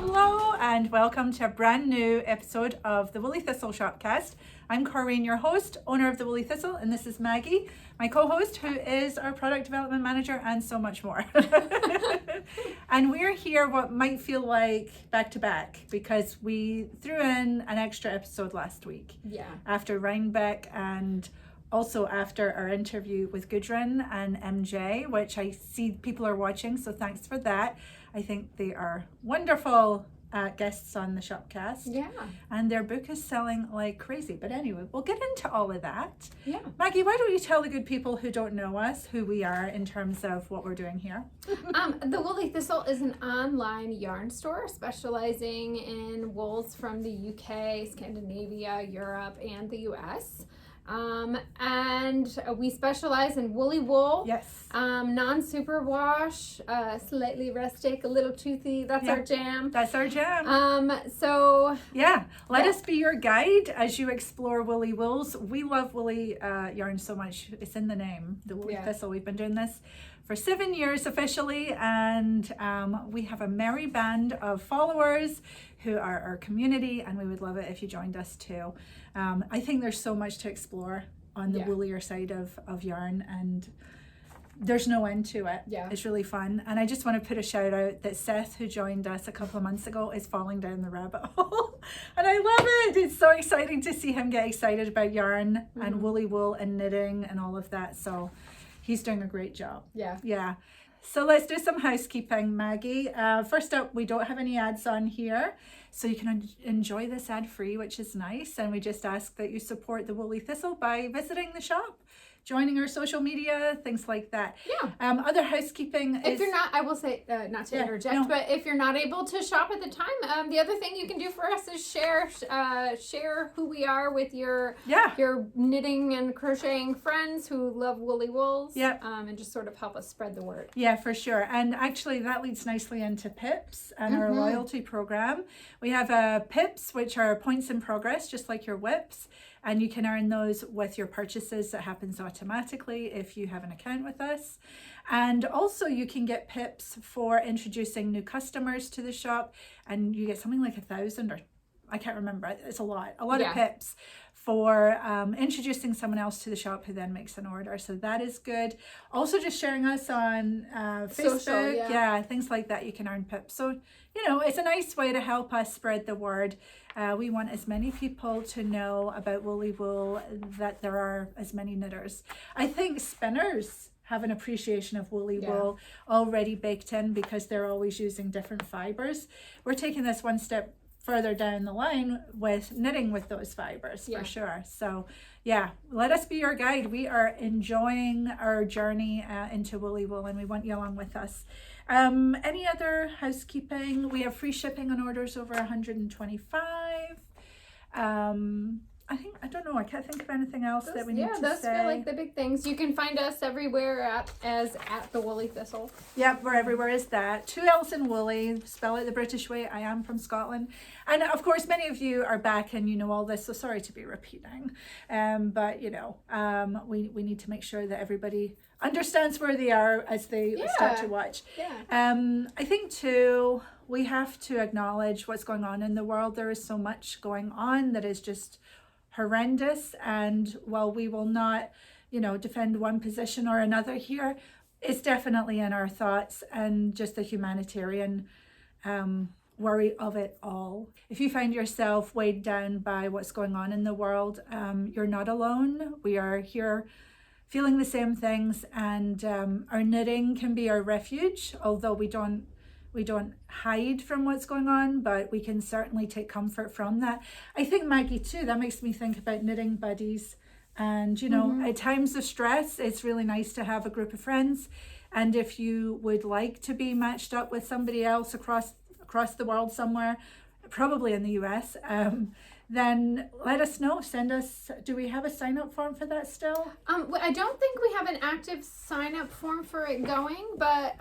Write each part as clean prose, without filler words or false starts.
Hello and welcome to a brand new episode of the Woolly Thistle Shopcast. I'm Corinne, your host, owner of the Woolly Thistle, and this is Maggie, my co-host, who is our product development manager and so much more. And we're here what might feel like back to back because we threw in an extra episode last week. Yeah. After Rhinebeck and also after our interview with Gudrun and MJ, which I see people are watching, so thanks for that. I think they are wonderful guests on the Shopcast. Yeah. And their book is selling like crazy. But anyway, we'll get into all of that. Yeah. Maggie, why don't you tell the good people who don't know us who we are in terms of what we're doing here? The Woolly Thistle is an online yarn store specializing in wools from the UK, Scandinavia, Europe, and the US. And we specialize in woolly wool. Yes. Non-superwash, slightly rustic, a little toothy. That's our jam. That's our jam. Let us be your guide as you explore woolly wools. We love woolly yarn so much. It's in the name, the Woolly Thistle. We've been doing this for 7 years officially, and we have a merry band of followers who are our community, and we would love it if you joined us too. I think there's so much to explore on the woolier side of yarn, and there's no end to it. Yeah. It's really fun. And I just want to put a shout out that Seth, who joined us a couple of months ago, is falling down the rabbit hole. And I love it. It's so exciting to see him get excited about yarn and woolly wool and knitting and all of that. So he's doing a great job. Yeah. So let's do some housekeeping, Maggie. First up, we don't have any ads on here, so you can enjoy this ad-free, which is nice. And we just ask that you support the Woolly Thistle by visiting the shop, joining our social media, things like that. Yeah. Other housekeeping if you're not, I will say, not to interject, but if you're not able to shop at the time, the other thing you can do for us is share who we are with your knitting and crocheting friends who love woolly wools. And just sort of help us spread the word. Yeah, for sure. And actually that leads nicely into Pips and our loyalty program. We have Pips, which are points in progress, just like your whips. And you can earn those with your purchases. That happens automatically if you have an account with us. And also you can get Pips for introducing new customers to the shop, and you get something like 1,000, or I can't remember. It's a lot of Pips for introducing someone else to the shop who then makes an order. So that is good. Also just sharing us on Facebook, Social, things like that, you can earn Pips. So, it's a nice way to help us spread the word. We want as many people to know about woolly wool that there are as many knitters. I think spinners have an appreciation of woolly wool already baked in because they're always using different fibers. We're taking this one step further down the line with knitting with those fibers for sure. So let us be your guide. We are enjoying our journey into woolly wool, and we want you along with us. Any other housekeeping? We have free shipping on orders over 125. I don't know. I can't think of anything else that we need to say. Yeah, those feel like the big things. You can find us everywhere at the Woolly Thistle. Yep, we're everywhere as that. 2 L's in woolly. Spell it the British way. I am from Scotland. And of course, many of you are back and you know all this, so sorry to be repeating. But we need to make sure that everybody understands where they are as they start to watch. I think too, we have to acknowledge what's going on in the world. There is so much going on that is just horrendous, and while we will not defend one position or another here, it's definitely in our thoughts and just the humanitarian worry of it all. If you find yourself weighed down by what's going on in the world, you're not alone. We are here feeling the same things, and our knitting can be our refuge, although we don't hide from what's going on, but we can certainly take comfort from that. I think, Maggie, too, that makes me think about knitting buddies. And, at times of stress, it's really nice to have a group of friends. And if you would like to be matched up with somebody else across the world somewhere, probably in the US, then let us know. Send us, do we have a sign-up form for that still? I don't think we have an active sign-up form for it going, but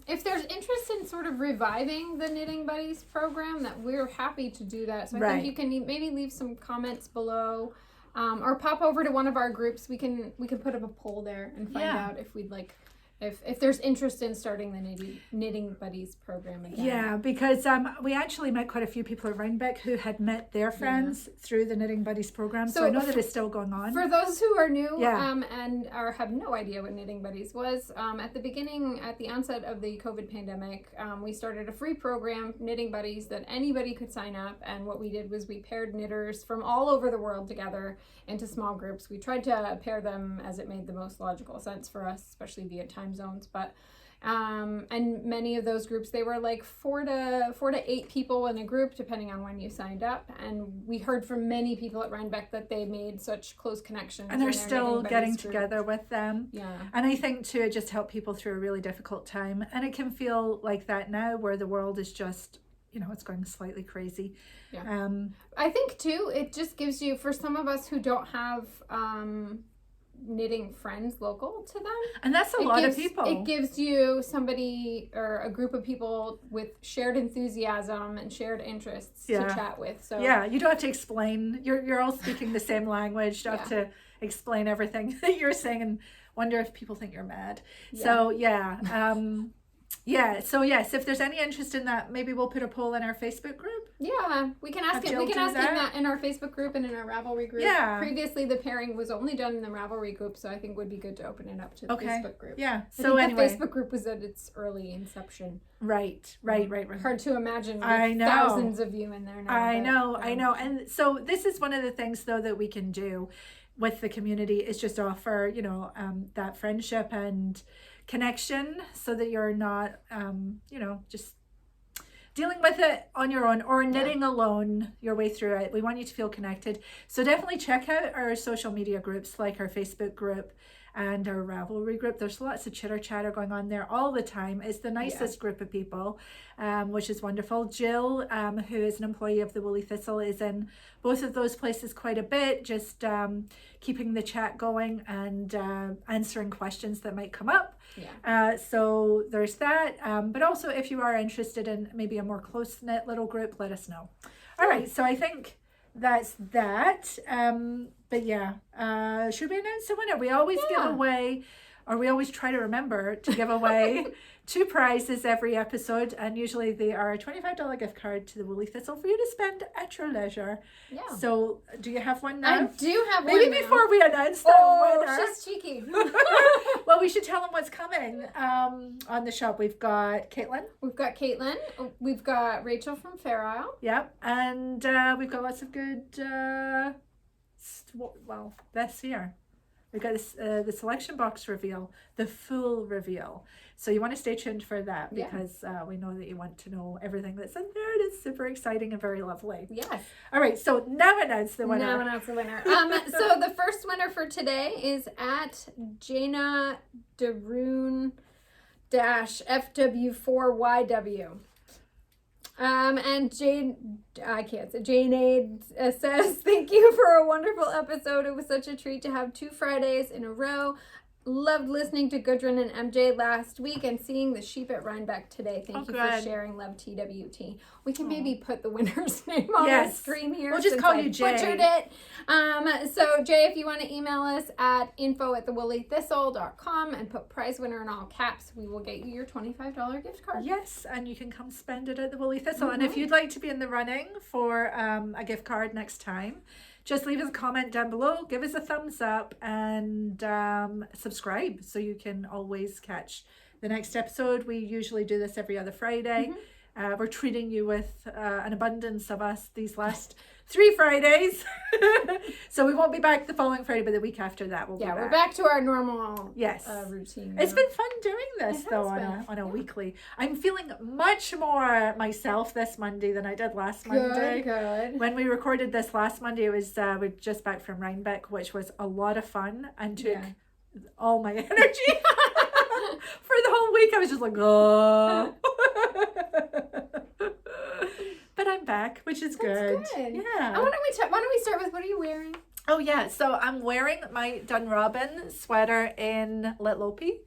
if there's interest in sort of reviving the Knitting Buddies program, that we're happy to do that. So I think you can maybe leave some comments below, or pop over to one of our groups. We can put up a poll there and find out if we'd like if there's interest in starting the Knitting Buddies program again. Yeah, because we actually met quite a few people at Rhinebeck who had met their friends through the Knitting Buddies program. So I know that it's still going on. For those who are new and have no idea what Knitting Buddies was, at the onset of the COVID pandemic, we started a free program, Knitting Buddies, that anybody could sign up. And what we did was we paired knitters from all over the world together into small groups. We tried to pair them as it made the most logical sense for us, especially via time zones, but and many of those groups, they were like 4 to 8 people in a group depending on when you signed up, and we heard from many people at Rhinebeck that they made such close connections and they're still getting together with them. Yeah, and I think too it just helped people through a really difficult time, and it can feel like that now where the world is just, it's going slightly crazy. Yeah. I think too it just gives you, for some of us who don't have knitting friends local to them, and that's a lot of people, it gives you somebody or a group of people with shared enthusiasm and shared interests to chat with. So you don't have to explain, you're all speaking the same language. You don't have to explain everything that you're saying and wonder if people think you're mad. So so yes, if there's any interest in that, maybe we'll put a poll in our Facebook group. Yeah, we can ask it. We can ask it in our Facebook group and in our Ravelry group. Yeah. Previously, the pairing was only done in the Ravelry group, so I think it would be good to open it up to the Facebook group. Yeah. So anyway, the Facebook group was at its early inception. Right. Hard to imagine with thousands of you in there now. I know. And so this is one of the things, though, that we can do with the community is just offer, that friendship and connection, so that you're not just dealing with it on your own or knitting alone your way through it. We want you to feel connected, so definitely check out our social media groups like our Facebook group and our Ravelry group. There's lots of chitter chatter going on there all the time. It's the nicest group of people, which is wonderful. Jill, who is an employee of the Woolly Thistle, is in both of those places quite a bit, just keeping the chat going and answering questions that might come up. So there's that, but also if you are interested in maybe a more close-knit little group, let us know. All right, so I think that's that. But should we announce the winner? We always give away, or we always try to remember to give away 2 prizes every episode, and usually they are a $25 gift card to the Woolly Thistle for you to spend at your leisure. Yeah. So do you have one now? I do have one. Maybe before we announce the winner. She's cheeky. Well, we should tell them what's coming on the shop. We've got Caitlin. We've got Rachel from Fair Isle. Yep. And we've got lots of good, this year. We've got the selection box reveal, the full reveal. So you want to stay tuned for that, because we know that you want to know everything that's in there, and it's super exciting and very lovely. Yes. All right, so now announce the winner. So the first winner for today is at Jana Darun FW4YW. And Jane says, thank you for a wonderful episode. It was such a treat to have 2 Fridays in a row. Loved listening to Gudrun and MJ last week and seeing the sheep at Rhinebeck today. Thank you for sharing. Love TWT. We can maybe put the winner's name on the screen here. We'll just call you Jay. Butchered it. So Jay, if you want to email us at info@thewoollythistle.com and put prize winner in all caps, we will get you your $25 gift card. Yes, and you can come spend it at the Woolly Thistle. And if you'd like to be in the running for a gift card next time, just leave us a comment down below, give us a thumbs up, and subscribe so you can always catch the next episode. We usually do this every other Friday. We're treating you with an abundance of us these last 3 Fridays. So we won't be back the following Friday, but the week after that we'll be back. We're back to our normal routine. It's been fun doing this though on a weekly. I'm feeling much more myself this Monday than I did last Monday. Good. When we recorded this last Monday, it was we're just back from Rhinebeck, which was a lot of fun and took all my energy. For the whole week I was just like, oh. But I'm back, which is good. Yeah. Why don't we start with, what are you wearing? Oh yeah, so I'm wearing my Dunrobin sweater in Lettlopi.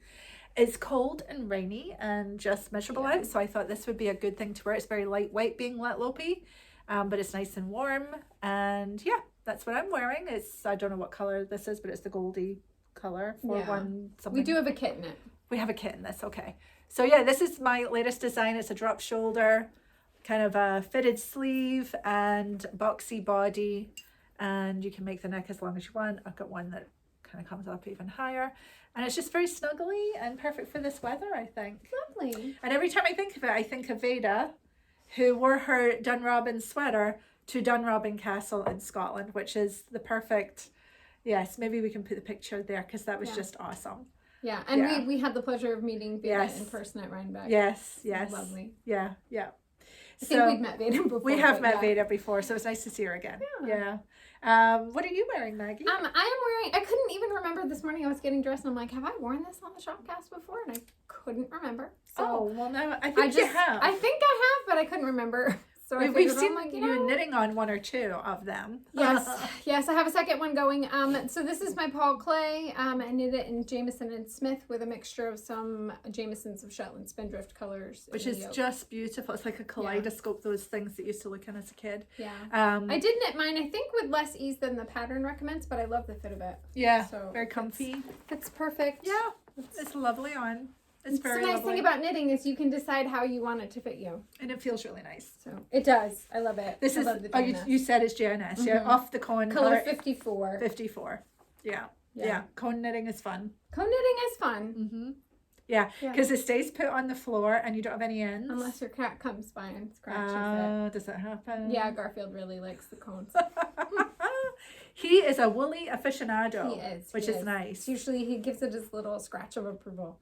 It's cold and rainy and just miserable out, so I thought this would be a good thing to wear. It's very lightweight being Lettlopi, but it's nice and warm, and that's what I'm wearing. It's, I don't know what color this is, but it's the goldy color for one something. We do have a kit in it. we have a kit in this, okay. So yeah, this is my latest design. It's a drop shoulder, kind of a fitted sleeve and boxy body, and you can make the neck as long as you want. I've got one that kind of comes up even higher, and it's just very snuggly and perfect for this weather, I think. Lovely. And every time I think of it, I think of Veda, who wore her Dunrobin sweater to Dunrobin Castle in Scotland, which is the perfect, yes, maybe we can put the picture there because that was just awesome. Yeah, and we had the pleasure of meeting Veda in person at Rhinebeck. Yes. Lovely. Yeah. I think we've met Veda before. We have met Veda before, so it's nice to see her again. Yeah. What are you wearing, Maggie? I am wearing, I couldn't even remember this morning. I was getting dressed and I'm like, have I worn this on the Shopcast before? And I couldn't remember. So well, no, I think you have. I think I have, but I couldn't remember. So we've seen you knitting on one or two of them. Yes, I have a second one going. So this is my Paul Klee. I knit it in Jamieson Smith with a mixture of some Jamiesons of Shetland Spindrift colors, which is just beautiful. It's like a kaleidoscope. Those things that you used to look in as a kid. Yeah. I did knit mine, I think, with less ease than the pattern recommends, but I love the fit of it. Yeah. So very comfy. It's perfect. Yeah. It's lovely on. It's very the nice lovely thing about knitting is you can decide how you want it to fit you. And it feels really nice. So it does. I love it. This is, you said it's J&S, yeah? Off the cone. Color 54. 54. Yeah. Cone knitting is fun. Cone knitting is fun. Yeah, because it stays put on the floor and you don't have any ends. Unless your cat comes by and scratches it. Does that happen? Yeah, Garfield really likes the cones. He is a woolly aficionado. He is. Which is nice. Usually he gives it his little scratch of approval.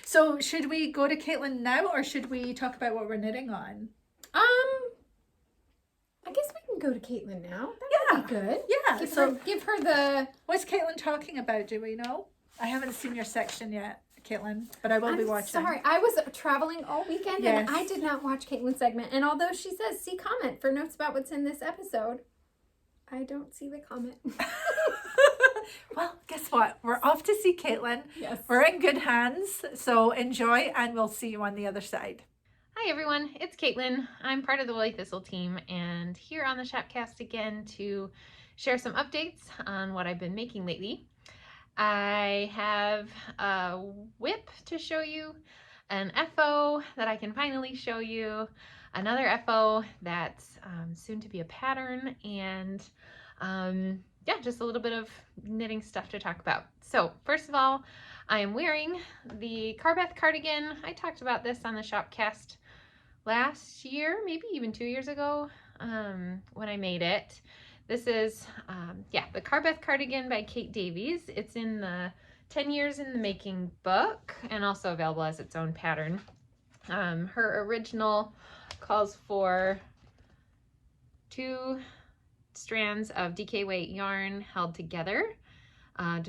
So should we go to Caitlin now, or should we talk about what we're knitting on? I guess we can go to Caitlin now. That would be good. Yeah. Give her the... What's Caitlin talking about? Do we know? I haven't seen your section yet, Caitlin, but I will be watching. Sorry, I was traveling all weekend and I did not watch Caitlin's segment. And although she says, see comment for notes about what's in this episode, I don't see the comment. Well, guess what? We're off to see Caitlin. Yes. We're in good hands. So enjoy, and we'll see you on the other side. Hi everyone, it's Caitlin. I'm part of the Woolly Thistle team and here on the Shopcast again to share some updates on what I've been making lately. I have a whip to show you, an FO that I can finally show you, another FO that's soon to be a pattern, and just a little bit of knitting stuff to talk about. So first of all, I am wearing the Carbeth Cardigan. I talked about this on the Shopcast last year, maybe even 2 years ago when I made it. This is, the Carbeth Cardigan by Kate Davies. It's in the 10 Years in the Making book and also available as its own pattern. Her original calls for 2 strands of DK weight yarn held together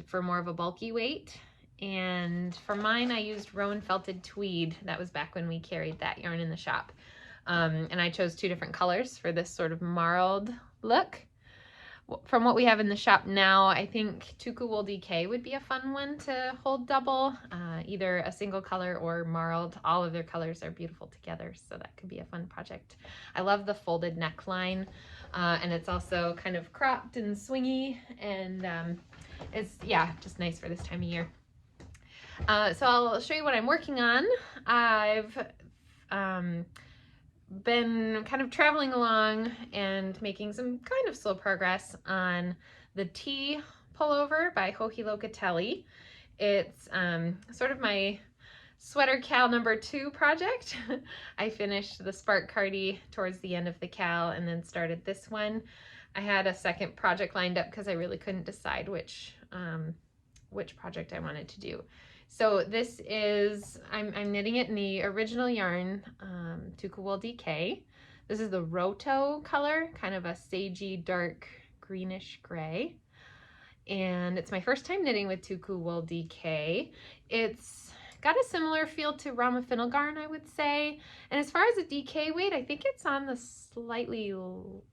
for more of a bulky weight. And for mine, I used Rowan Felted Tweed. That was back when we carried that yarn in the shop. And I chose 2 different colors for this sort of marled look. From what we have in the shop now, I think Tukuwool DK would be a fun one to hold double, either a single color or marled. All of their colors are beautiful together, so that could be a fun project. I love the folded neckline, and it's also kind of cropped and swingy, and it's, just nice for this time of year. So I'll show you what I'm working on. I've been kind of traveling along and making some kind of slow progress on the Tea Pullover by Locatelli. It's sort of my sweater cal number 2 project. I finished the Spark Cardi towards the end of the cal and then started this one. I had a second project lined up because I really couldn't decide which project I wanted to do. So this is, I'm knitting it in the original yarn, Tukuwool DK. This is the Roto color, kind of a sagey, dark, greenish gray. And it's my first time knitting with Tukuwool DK. It's got a similar feel to Rama Finnegarn, I would say. And as far as the DK weight, I think it's on the slightly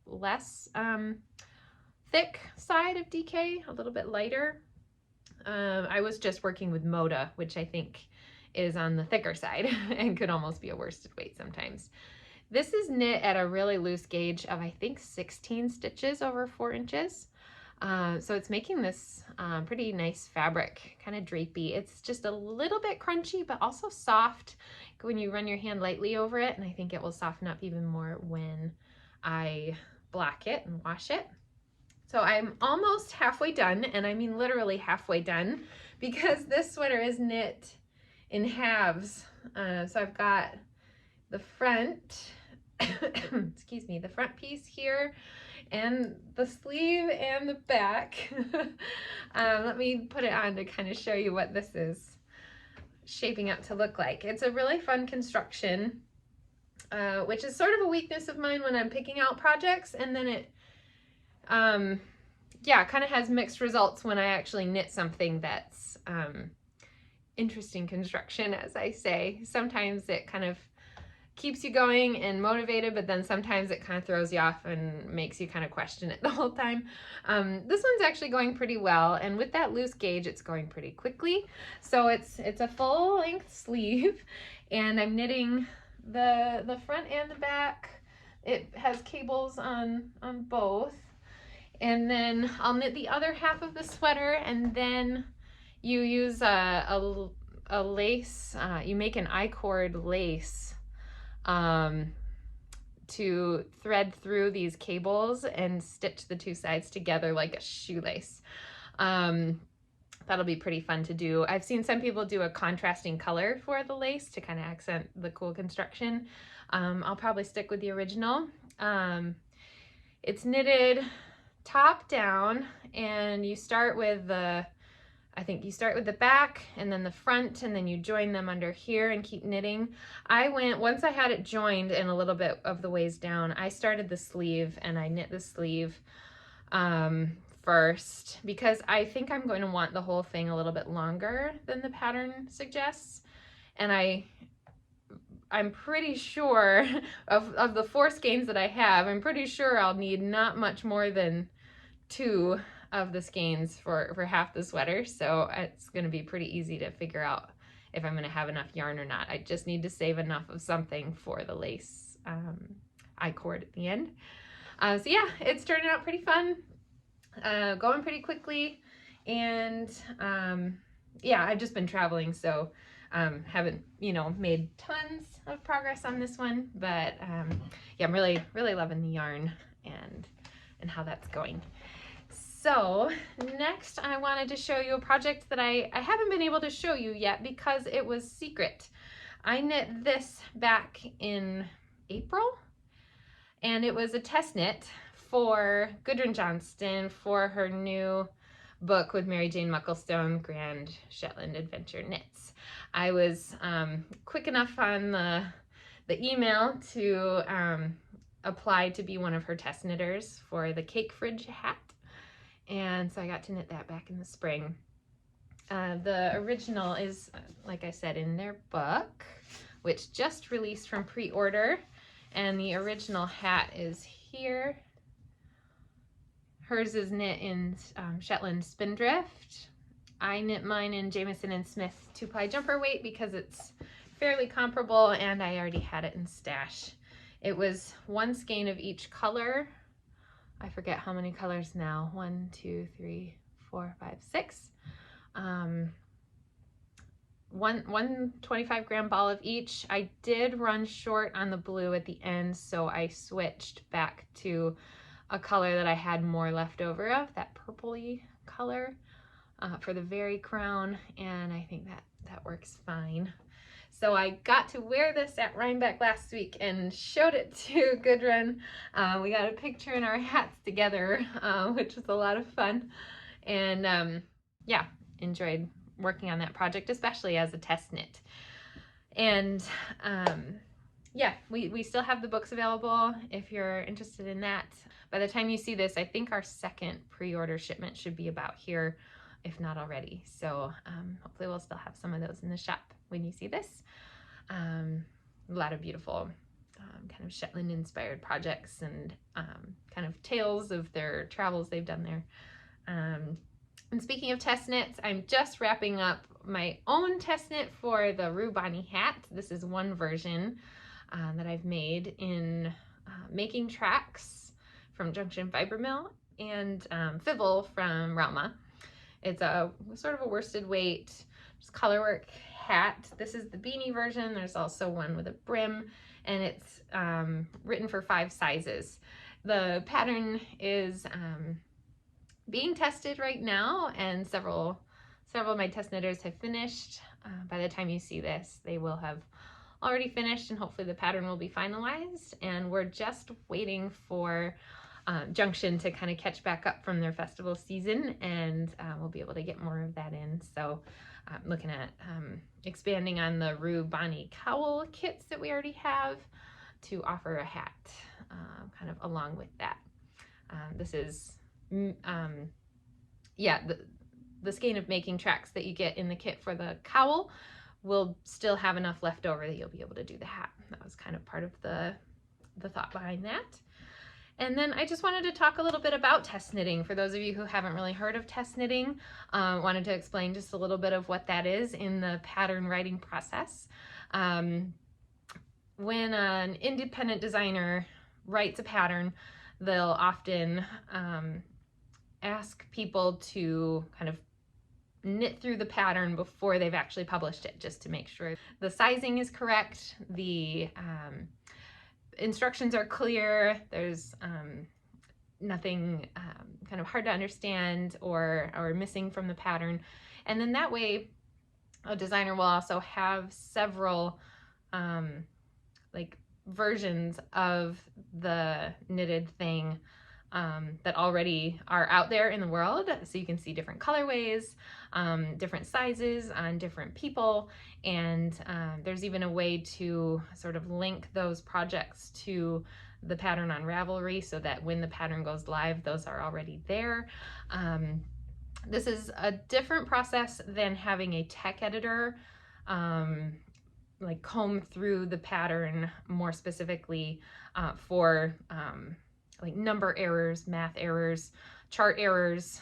less thick side of DK, a little bit lighter. I was just working with Moda, which I think is on the thicker side and could almost be a worsted weight sometimes. This is knit at a really loose gauge of, I think, 16 stitches over 4 inches. So it's making this pretty nice fabric, kind of drapey. It's just a little bit crunchy, but also soft when you run your hand lightly over it. And I think it will soften up even more when I black it and wash it. So I'm almost halfway done, and I mean literally halfway done, because this sweater is knit in halves. So I've got the front, excuse me, the front piece here, and the sleeve and the back. Let me put it on to kind of show you what this is shaping up to look like. It's a really fun construction, which is sort of a weakness of mine when I'm picking out projects, and then it yeah, kind of has mixed results when I actually knit something that's interesting construction, as I say. Sometimes it kind of keeps you going and motivated, but then sometimes it kind of throws you off and makes you kind of question it the whole time. This one's actually going pretty well, and with that loose gauge, it's going pretty quickly. So it's a full length sleeve, and I'm knitting the front and the back. It has cables on both. And then I'll knit the other half of the sweater, and then you use a lace, you make an I-cord lace to thread through these cables and stitch the two sides together like a shoelace. That'll be pretty fun to do. I've seen some people do a contrasting color for the lace to kind of accent the cool construction. I'll probably stick with the original. It's knitted top down, and you start with the, I think you start with the back and then the front, and then you join them under here and keep knitting. I went, once I had it joined and a little bit of the ways down, I started the sleeve and I knit the sleeve first, because I think I'm going to want the whole thing a little bit longer than the pattern suggests. And I'm pretty sure of the 4 skeins that I have, I'm pretty sure I'll need not much more than 2 of the skeins for half the sweater. So it's going to be pretty easy to figure out if I'm going to have enough yarn or not. I just need to save enough of something for the lace I-cord at the end. So yeah, it's turning out pretty fun, going pretty quickly, and yeah, I've just been traveling, so haven't, you know, made tons of progress on this one, but yeah, I'm really loving the yarn and how that's going. So next I wanted to show you a project that I haven't been able to show you yet because it was secret. I knit this back in April, and it was a test knit for Gudrun Johnston for her new book with Mary Jane Mucklestone, Grand Shetland Adventure Knits. I was quick enough on the email to apply to be one of her test knitters for the cake fridge hat. And so I got to knit that back in the spring. The original is, like I said, in their book, which just released from pre-order. And the original hat is here. Hers is knit in Shetland Spindrift. I knit mine in Jamieson Smith 2-ply jumper weight because it's fairly comparable, and I already had it in stash. It was 1 skein of each color. I forget how many colors now. 1, 2, 3, 4, 5, 6. One 25-gram ball of each. I did run short on the blue at the end, so I switched back to a color that I had more left over of, that purpley color, for the very crown, and I think that works fine. So I got to wear this at Rhinebeck last week and showed it to Gudrun. We got a picture in our hats together, which was a lot of fun. And yeah, enjoyed working on that project, especially as a test knit. And yeah, we still have the books available if you're interested in that. By the time you see this, I think our second pre-order shipment should be about here, if not already. So hopefully we'll still have some of those in the shop when you see this. A lot of beautiful kind of Shetland inspired projects and kind of tales of their travels they've done there. And speaking of test knits, I'm just wrapping up my own test knit for the Rubani hat. This is one version that I've made in Making Tracks from Junction Fiber Mill. and Fibble from Rauma. It's a sort of a worsted weight, just colorwork hat. This is the beanie version. There's also one with a brim, and it's written for 5 sizes. The pattern is being tested right now, and several of my test knitters have finished. By the time you see this, they will have already finished, and hopefully the pattern will be finalized. And we're just waiting for Junction to kind of catch back up from their festival season, and we'll be able to get more of that in. So looking at expanding on the Rue Bonnie cowl kits that we already have to offer a hat kind of along with that. This is the skein of making tracks that you get in the kit for the cowl will still have enough left over that you'll be able to do the hat. That was kind of part of the thought behind that. And then I just wanted to talk a little bit about test knitting. For those of you who haven't really heard of test knitting, wanted to explain just a little bit of what that is in the pattern writing process. When an independent designer writes a pattern, they'll often ask people to kind of knit through the pattern before they've actually published it, just to make sure the sizing is correct, the instructions are clear, there's nothing kind of hard to understand or missing from the pattern. And then that way a designer will also have several like versions of the knitted thing that already are out there in the world, so you can see different colorways, different sizes on different people, and there's even a way to sort of link those projects to the pattern on Ravelry, so that when the pattern goes live, those are already there. This is a different process than having a tech editor like comb through the pattern more specifically for like number errors, math errors, chart errors.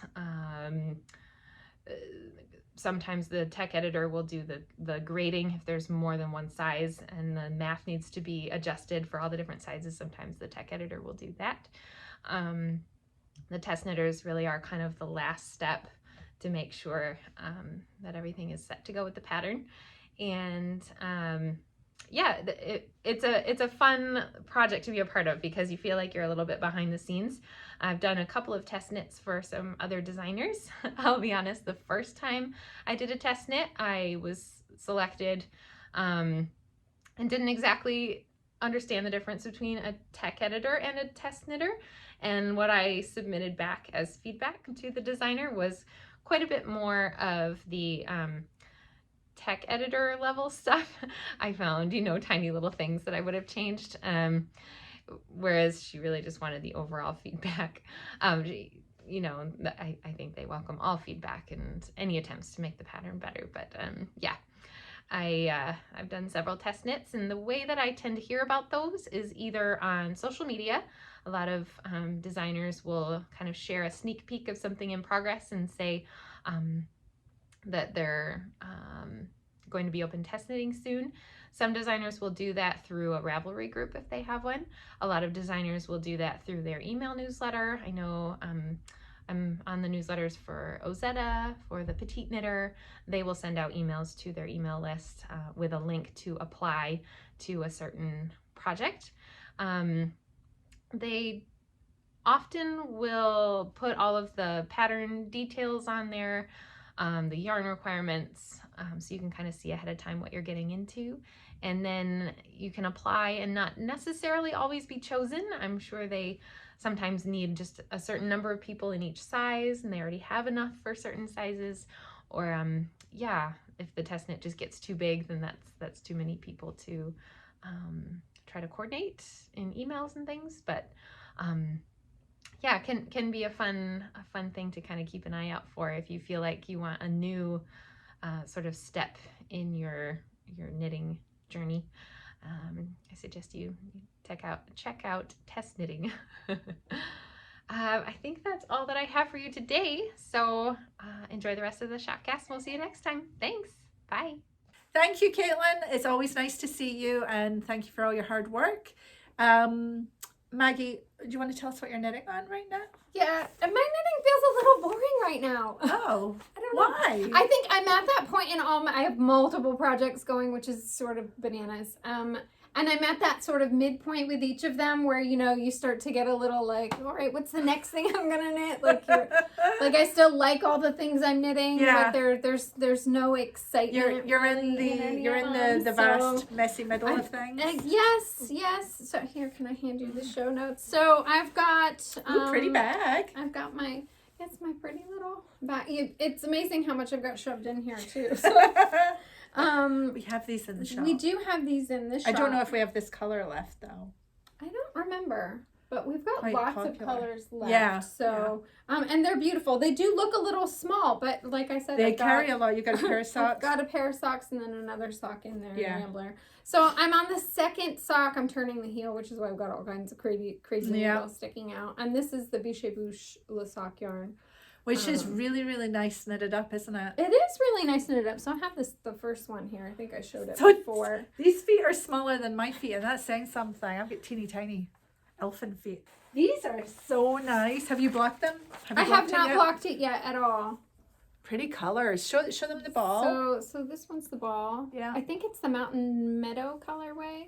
Sometimes the tech editor will do the grading if there's more than one size and the math needs to be adjusted for all the different sizes. Sometimes the tech editor will do that. The test knitters really are kind of the last step to make sure that everything is set to go with the pattern. And yeah, it's a fun project to be a part of because you feel like you're a little bit behind the scenes. I've done a couple of test knits for some other designers. I'll be honest, the first time I did a test knit, I was selected and didn't exactly understand the difference between a tech editor and a test knitter. And what I submitted back as feedback to the designer was quite a bit more of the tech editor level stuff. I found, tiny little things that I would have changed, whereas she really just wanted the overall feedback. I think they welcome all feedback and any attempts to make the pattern better. But yeah, I've done several test knits, and the way that I tend to hear about those is either on social media. A lot of designers will kind of share a sneak peek of something in progress and say that they're going to be open test knitting soon. Some designers will do that through a Ravelry group if they have one. A lot of designers will do that through their email newsletter. I know I'm on the newsletters for Ozetta, for the Petite Knitter. They will send out emails to their email list with a link to apply to a certain project. They often will put all of the pattern details on there, the yarn requirements, so you can kind of see ahead of time what you're getting into. And then you can apply and not necessarily always be chosen. I'm sure they sometimes need just a certain number of people in each size and they already have enough for certain sizes. Or yeah, if the test knit just gets too big, then that's too many people to try to coordinate in emails and things. But yeah, can be a fun thing to kind of keep an eye out for if you feel like you want a new sort of step in your knitting journey. I suggest you check out test knitting. I think that's all that I have for you today. So enjoy the rest of the Shopcast. We'll see you next time. Thanks. Bye. Thank you, Caitlin. It's always nice to see you, and thank you for all your hard work. Maggie, do you want to tell us what you're knitting on right now? Yeah, my knitting feels a little boring right now. Oh, I don't know. Why? I think I'm at that point in I have multiple projects going, which is sort of bananas. And I'm at that sort of midpoint with each of them where, you know, you start to get a little like, all right, what's the next thing I'm going to knit? Like, I still like all the things I'm knitting, but there's no excitement. You're in the vast, messy middle of things. Yes. So here, can I hand you the show notes? So I've got... pretty bag. I've got it's my pretty little bag. It's amazing how much I've got shoved in here, too. So... we have these in the shop. We do have these in the shop. I don't know if we have this color left though. I don't remember, but we've got Quite lots popular. of colors left. Yeah. So, and they're beautiful. They do look a little small, but like I said, they carry a lot. You got a pair of socks. I've got a pair of socks and then another sock in there, Rambler. So I'm on the second sock. I'm turning the heel, which is why I've got all kinds of crazy needles sticking out. And this is the Bûches Le Sock yarn. Which is really, really nice knitted up, isn't it? It is really nice knitted up. So I have the first one here. I think I showed it So before. These feet are smaller than my feet, and that's saying something. I've got teeny tiny elfin feet. These are so nice. Have you blocked them? I have not blocked it yet at all. Pretty colors. Show them the ball. So this one's the ball. Yeah. I think it's the Mountain Meadow colorway.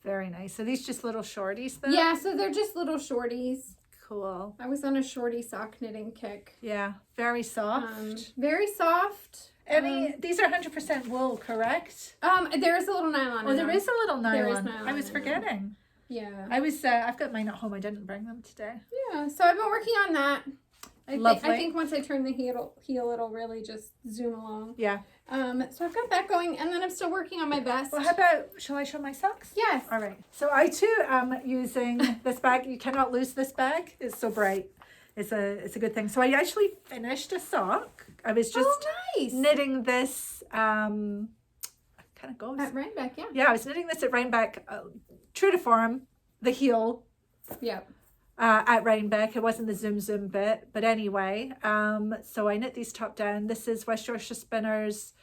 Very nice. So these just little shorties then? Yeah, so they're just little shorties. Cool. I was on a shorty sock knitting kick. Yeah, very soft. Very soft. These are 100% wool, correct? There is a little nylon. Oh, there is a little nylon. There is nylon. I was forgetting. Yeah. I've got mine at home. I didn't bring them today. Yeah, so I've been working on that. Lovely. I think once I turn the heel, it'll really just zoom along. Yeah. So I've got that going, and then I'm still working on my vest. Well, how about, shall I show my socks? Yes. All right. So I too am using this bag. You cannot lose this bag. It's so bright. It's a good thing. So I actually finished a sock. I was just nice. knitting this. Kind of goes At Rhinebeck, yeah. Yeah, I was knitting this at Rhinebeck, true to form, the heel. Yep. At Rhinebeck. It wasn't the zoom bit, but anyway. So I knit these top down. This is West Yorkshire Spinners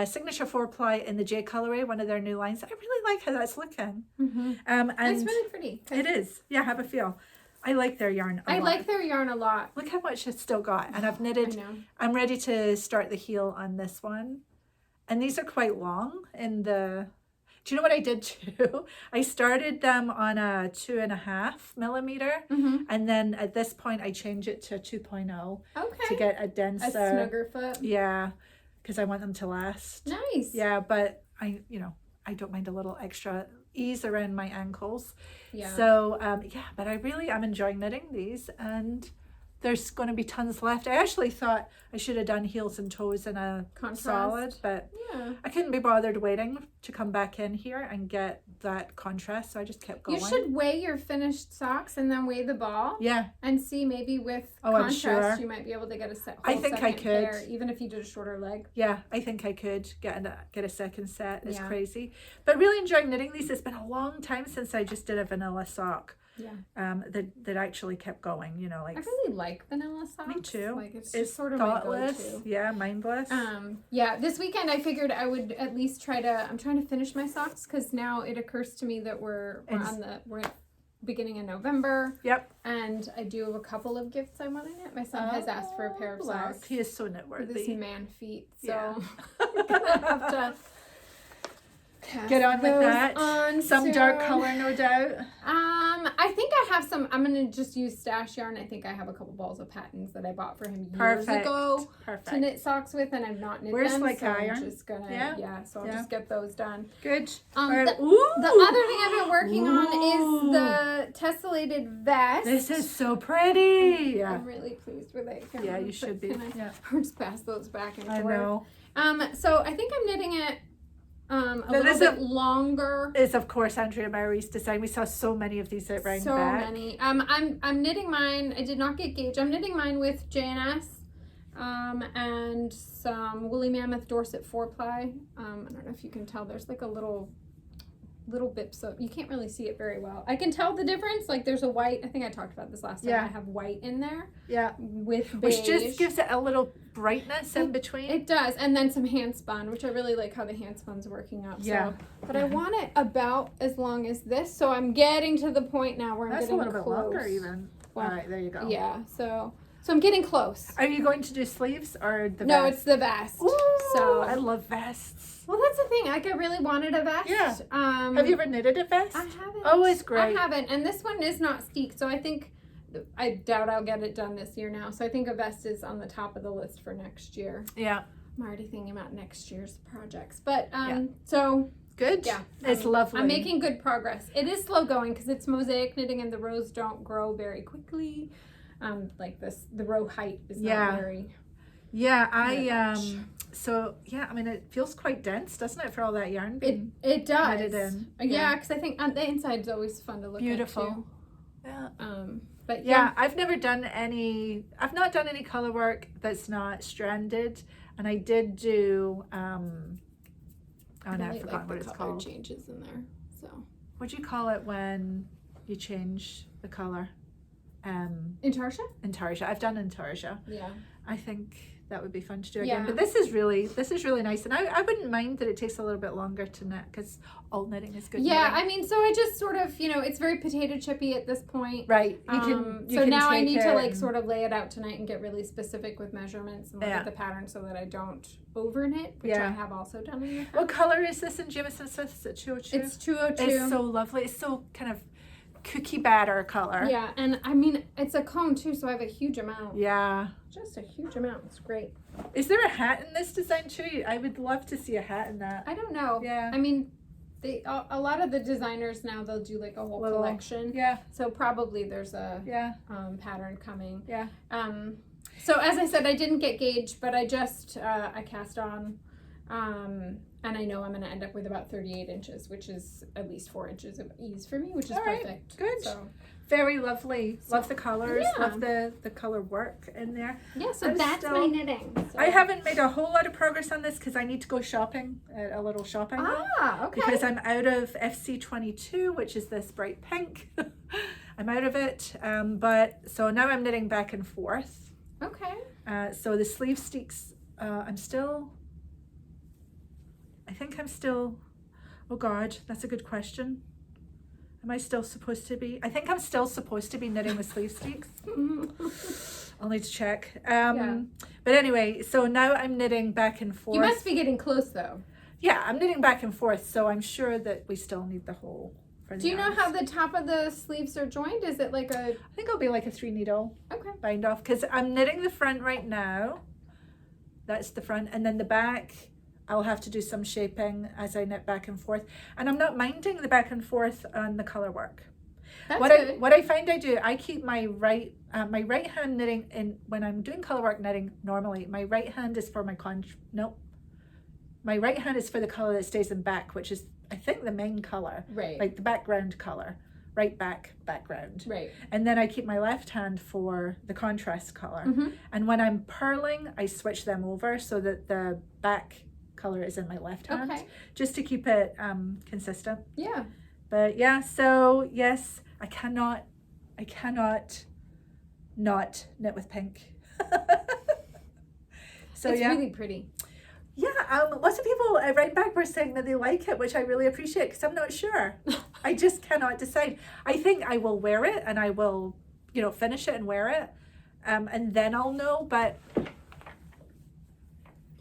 signature 4-ply in the J colorway, one of their new lines. I really like how that's looking. Mm-hmm. And it's really pretty. it is. Yeah, have a feel. I like their yarn a lot. I like their yarn a lot. Look how much it's still got. And I've knitted. I know. I'm ready to start the heel on this one. And these are quite long in the... Do you know what I did too? I started them on a 2.5 millimeter. Mm-hmm. And then at this point, I change it to a 2.0 Okay. to get a denser... A snugger foot. Yeah, because I want them to last. Nice. Yeah, but I don't mind a little extra ease around my ankles. Yeah. So, but I really am enjoying knitting these, and there's going to be tons left. I actually thought I should have done heels and toes in a Contrast. solid, but Yeah. I couldn't be bothered waiting to come back in here and get that contrast, so I just kept going. You should weigh your finished socks and then weigh the ball. Yeah. And see maybe with I'm contrast sure. you might be able to get a set. I think I second could. pair, even if you did a shorter leg. Yeah, I think I could get a second set. It's Yeah. crazy. But really enjoying knitting these. It's been a long time since I just did a vanilla sock. Yeah. That actually kept going, like I really like vanilla socks. me too. Like it's just sort of thoughtless. my go-to. Yeah, mindless. Yeah, this weekend I figured I would at least I'm trying to finish my socks because now it occurs to me that we're beginning in November. Yep. And I do have a couple of gifts I want to knit. My son has asked for a pair of socks. He is so knitworthy. With his man feet. So Yeah. I'm gonna have to get on with that. Some dark soon. color, no doubt. I think I have some. I'm gonna just use stash yarn. I think I have a couple balls of patterns that I bought for him years ago Perfect. to knit socks with, and I've not knit Where's them. like so iron? I'm just gonna so I'll just get those done. Good. The Ooh. other thing I've been working on is the tessellated vest. This is so pretty. I'm really pleased with it. Yeah, you should be. Yeah. Or just pass those back and forth. I know. So I think I'm knitting it a That little bit longer. It's of course Andrea Murray's design. We saw so many of these at Rhinebeck. So many. I'm knitting mine. I did not get gauge. I'm knitting mine with J&S, and some Woolly Mammoth Dorset 4-ply. I don't know if you can tell. There's like a little little bits of, you can't really see it very well. I can tell the difference. Like there's a white, I think I talked about this last time. I have white in there. Yeah. With beige. Which just gives it a little brightness in between. It does. And then some hand spun, which I really like how the hand spun's working up. Yeah. So, but I want it about as long as this. So I'm getting to the point now where I'm That's getting a little close. bit longer even. Well, all right, there you go. Yeah. So I'm getting close. Are you going to do sleeves or the vest? No, it's the vest. Ooh, so I love vests. Well, that's the thing. Like, I really wanted a vest. Yeah. Have you ever knitted a vest? I haven't. Oh, it's great. I haven't. And this one is not steek, so I doubt I'll get it done this year now. So I think a vest is on the top of the list for next year. Yeah. I'm already thinking about next year's projects. But, so... Good. Yeah. It's lovely. I'm making good progress. It is slow going because it's mosaic knitting and the rows don't grow very quickly. Like the row height is not very... Yeah, so yeah, I mean it feels quite dense, doesn't it, for all that yarn? It does. Knitted in. Yeah, because I think on the inside is always fun to look Beautiful. at too. Yeah. But yeah, I've not done any color work that's not stranded, and I did do I forgot what it's called. Changes in there. So what do you call it when you change the color? Intarsia? Intarsia. I've done Intarsia. Yeah. I think that would be fun to do again. Yeah. But this is really nice, and I wouldn't mind that it takes a little bit longer to knit because all knitting is good. Yeah, knitting. I mean, so I just sort of, it's very potato chippy at this point. Right. So now I need to like sort of lay it out tonight and get really specific with measurements and look at the pattern so that I don't over knit, which I have also done in the past. What color is this in Jamieson Smith? Is it 202? It's 202. It's so lovely. It's so kind of cookie batter color. Yeah, and I mean, it's a cone too, so I have a huge amount. Yeah. Just a huge amount. It's great. Is there a hat in this design too? I would love to see a hat in that. I don't know. Yeah. I mean, a lot of the designers now, they'll do like a whole collection. Yeah. So probably there's a pattern coming. Yeah. So as I said, I didn't get gauge, but I just I cast on, and I know I'm going to end up with about 38 inches, which is at least 4 inches of ease for me, which is perfect. Good. So, very lovely. Love the colors. Love the color work in there. Yeah, so that's my knitting. So. I haven't made a whole lot of progress on this because I need to go shopping, a little shopping. Okay. Because I'm out of FC22, which is this bright pink. I'm out of it. But so now I'm knitting back and forth. Okay. So the sleeve steeks, oh God, that's a good question. Am I still supposed to be? I think I'm still supposed to be knitting the sleeve steeks. I'll need to check. But anyway, so now I'm knitting back and forth. You must be getting close though. Yeah, I'm knitting back and forth, so I'm sure that we still need the whole. Do you know how the top of the sleeves are joined? Is it like I think it'll be like a 3 needle bind off, because I'm knitting the front right now. That's the front, and then the back I'll have to do some shaping as I knit back and forth, and I'm not minding the back and forth on the color work. That's good. What I find I do, I keep my right hand knitting in when I'm doing color work knitting. Normally, my right hand is for my my right hand is for the color that stays in back, which is I think the main color, right? Like the background color, right background, right? And then I keep my left hand for the contrast color. Mm-hmm. And when I'm purling, I switch them over so that the back color is in my left hand, just to keep it consistent. Yeah. But yeah, so yes, I cannot not knit with pink. So it's really pretty. Yeah, lots of people right back were saying that they like it, which I really appreciate because I'm not sure. I just cannot decide. I think I will wear it and I will, finish it and wear it, and then I'll know. But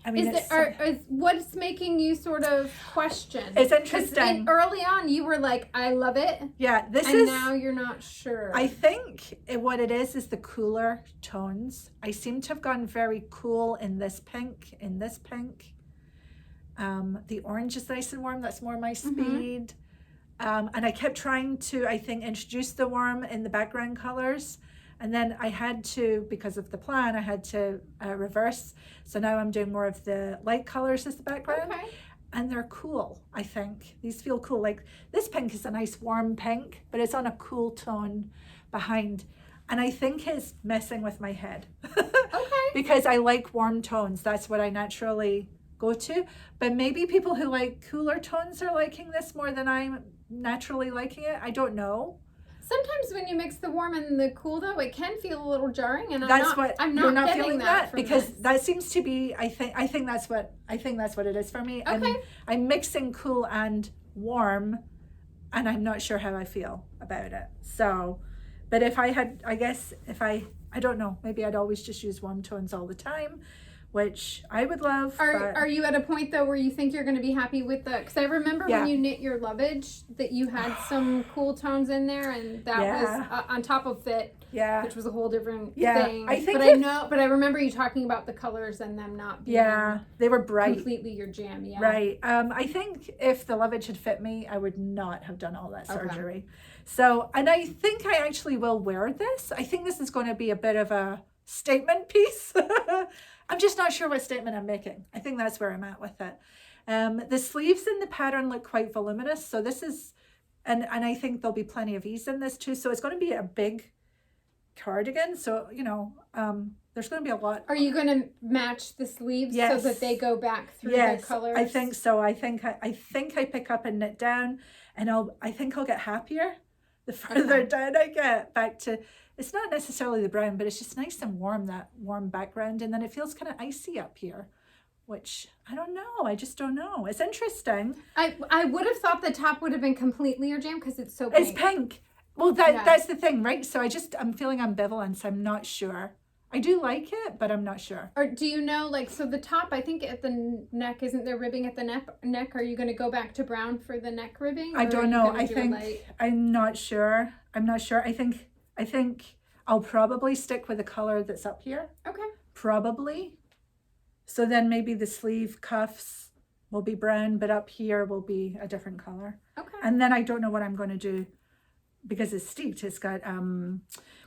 I mean, is what's making you sort of question? It's interesting. Early on, you were like, "I love it." Yeah, and now you're not sure. I think what it is the cooler tones. I seem to have gone very cool in this pink. The orange is nice and warm. That's more my speed. And I kept trying to, I think, introduce the warm in the background colors. And then I had to, because of the plan, I had to reverse. So now I'm doing more of the light colors as the background. Okay. And they're cool, I think. These feel cool. Like this pink is a nice warm pink, but it's on a cool tone behind. And I think it's messing with my head. Okay. Because I like warm tones. That's what I naturally go to. But maybe people who like cooler tones are liking this more than I'm naturally liking it. I don't know. Sometimes when you mix the warm and the cool, though, it can feel a little jarring, and I'm not feeling that because this. that seems to be. I think that's what it is for me. Okay. I'm mixing cool and warm, and I'm not sure how I feel about it. So, but if I had, I don't know, maybe I'd always just use warm tones all the time, which I would love. Are you at a point though where you think you're going to be happy with the? Because I remember when you knit your lovage that you had some cool tones in there, and that was on top of it. Yeah, which was a whole different thing. I think, but I remember you talking about the colors and them not being. Yeah, they were bright. Completely your jam. Yeah. Right. I think if the lovage had fit me, I would not have done all that surgery. So, and I think I actually will wear this. I think this is going to be a bit of a statement piece. I'm just not sure what statement I'm making. I think that's where I'm at with it. The sleeves in the pattern look quite voluminous. So this is, and I think there'll be plenty of ease in this too. So it's going to be a big cardigan. So, there's going to be a lot. Are you going to match the sleeves so that they go back through the colors? I think so. I think I pick up and knit down, and I think I'll get happier the further down I get back to. It's not necessarily the brown, but it's just nice and warm, that warm background. And then it feels kind of icy up here, which I don't know. I just don't know. It's interesting. I would have thought the top would have been completely your jam because it's so pink. It's pink. Well, that's the thing, right? So I'm feeling ambivalence. I'm not sure. I do like it, but I'm not sure. Or do you know, so the top, I think at the neck, isn't there ribbing at the neck? Are you going to go back to brown for the neck ribbing? I don't know. I'm not sure. I think I'll probably stick with the color that's up here. Okay. Probably. So then maybe the sleeve cuffs will be brown, but up here will be a different color. Okay. And then I don't know what I'm going to do because it's steeped. It's got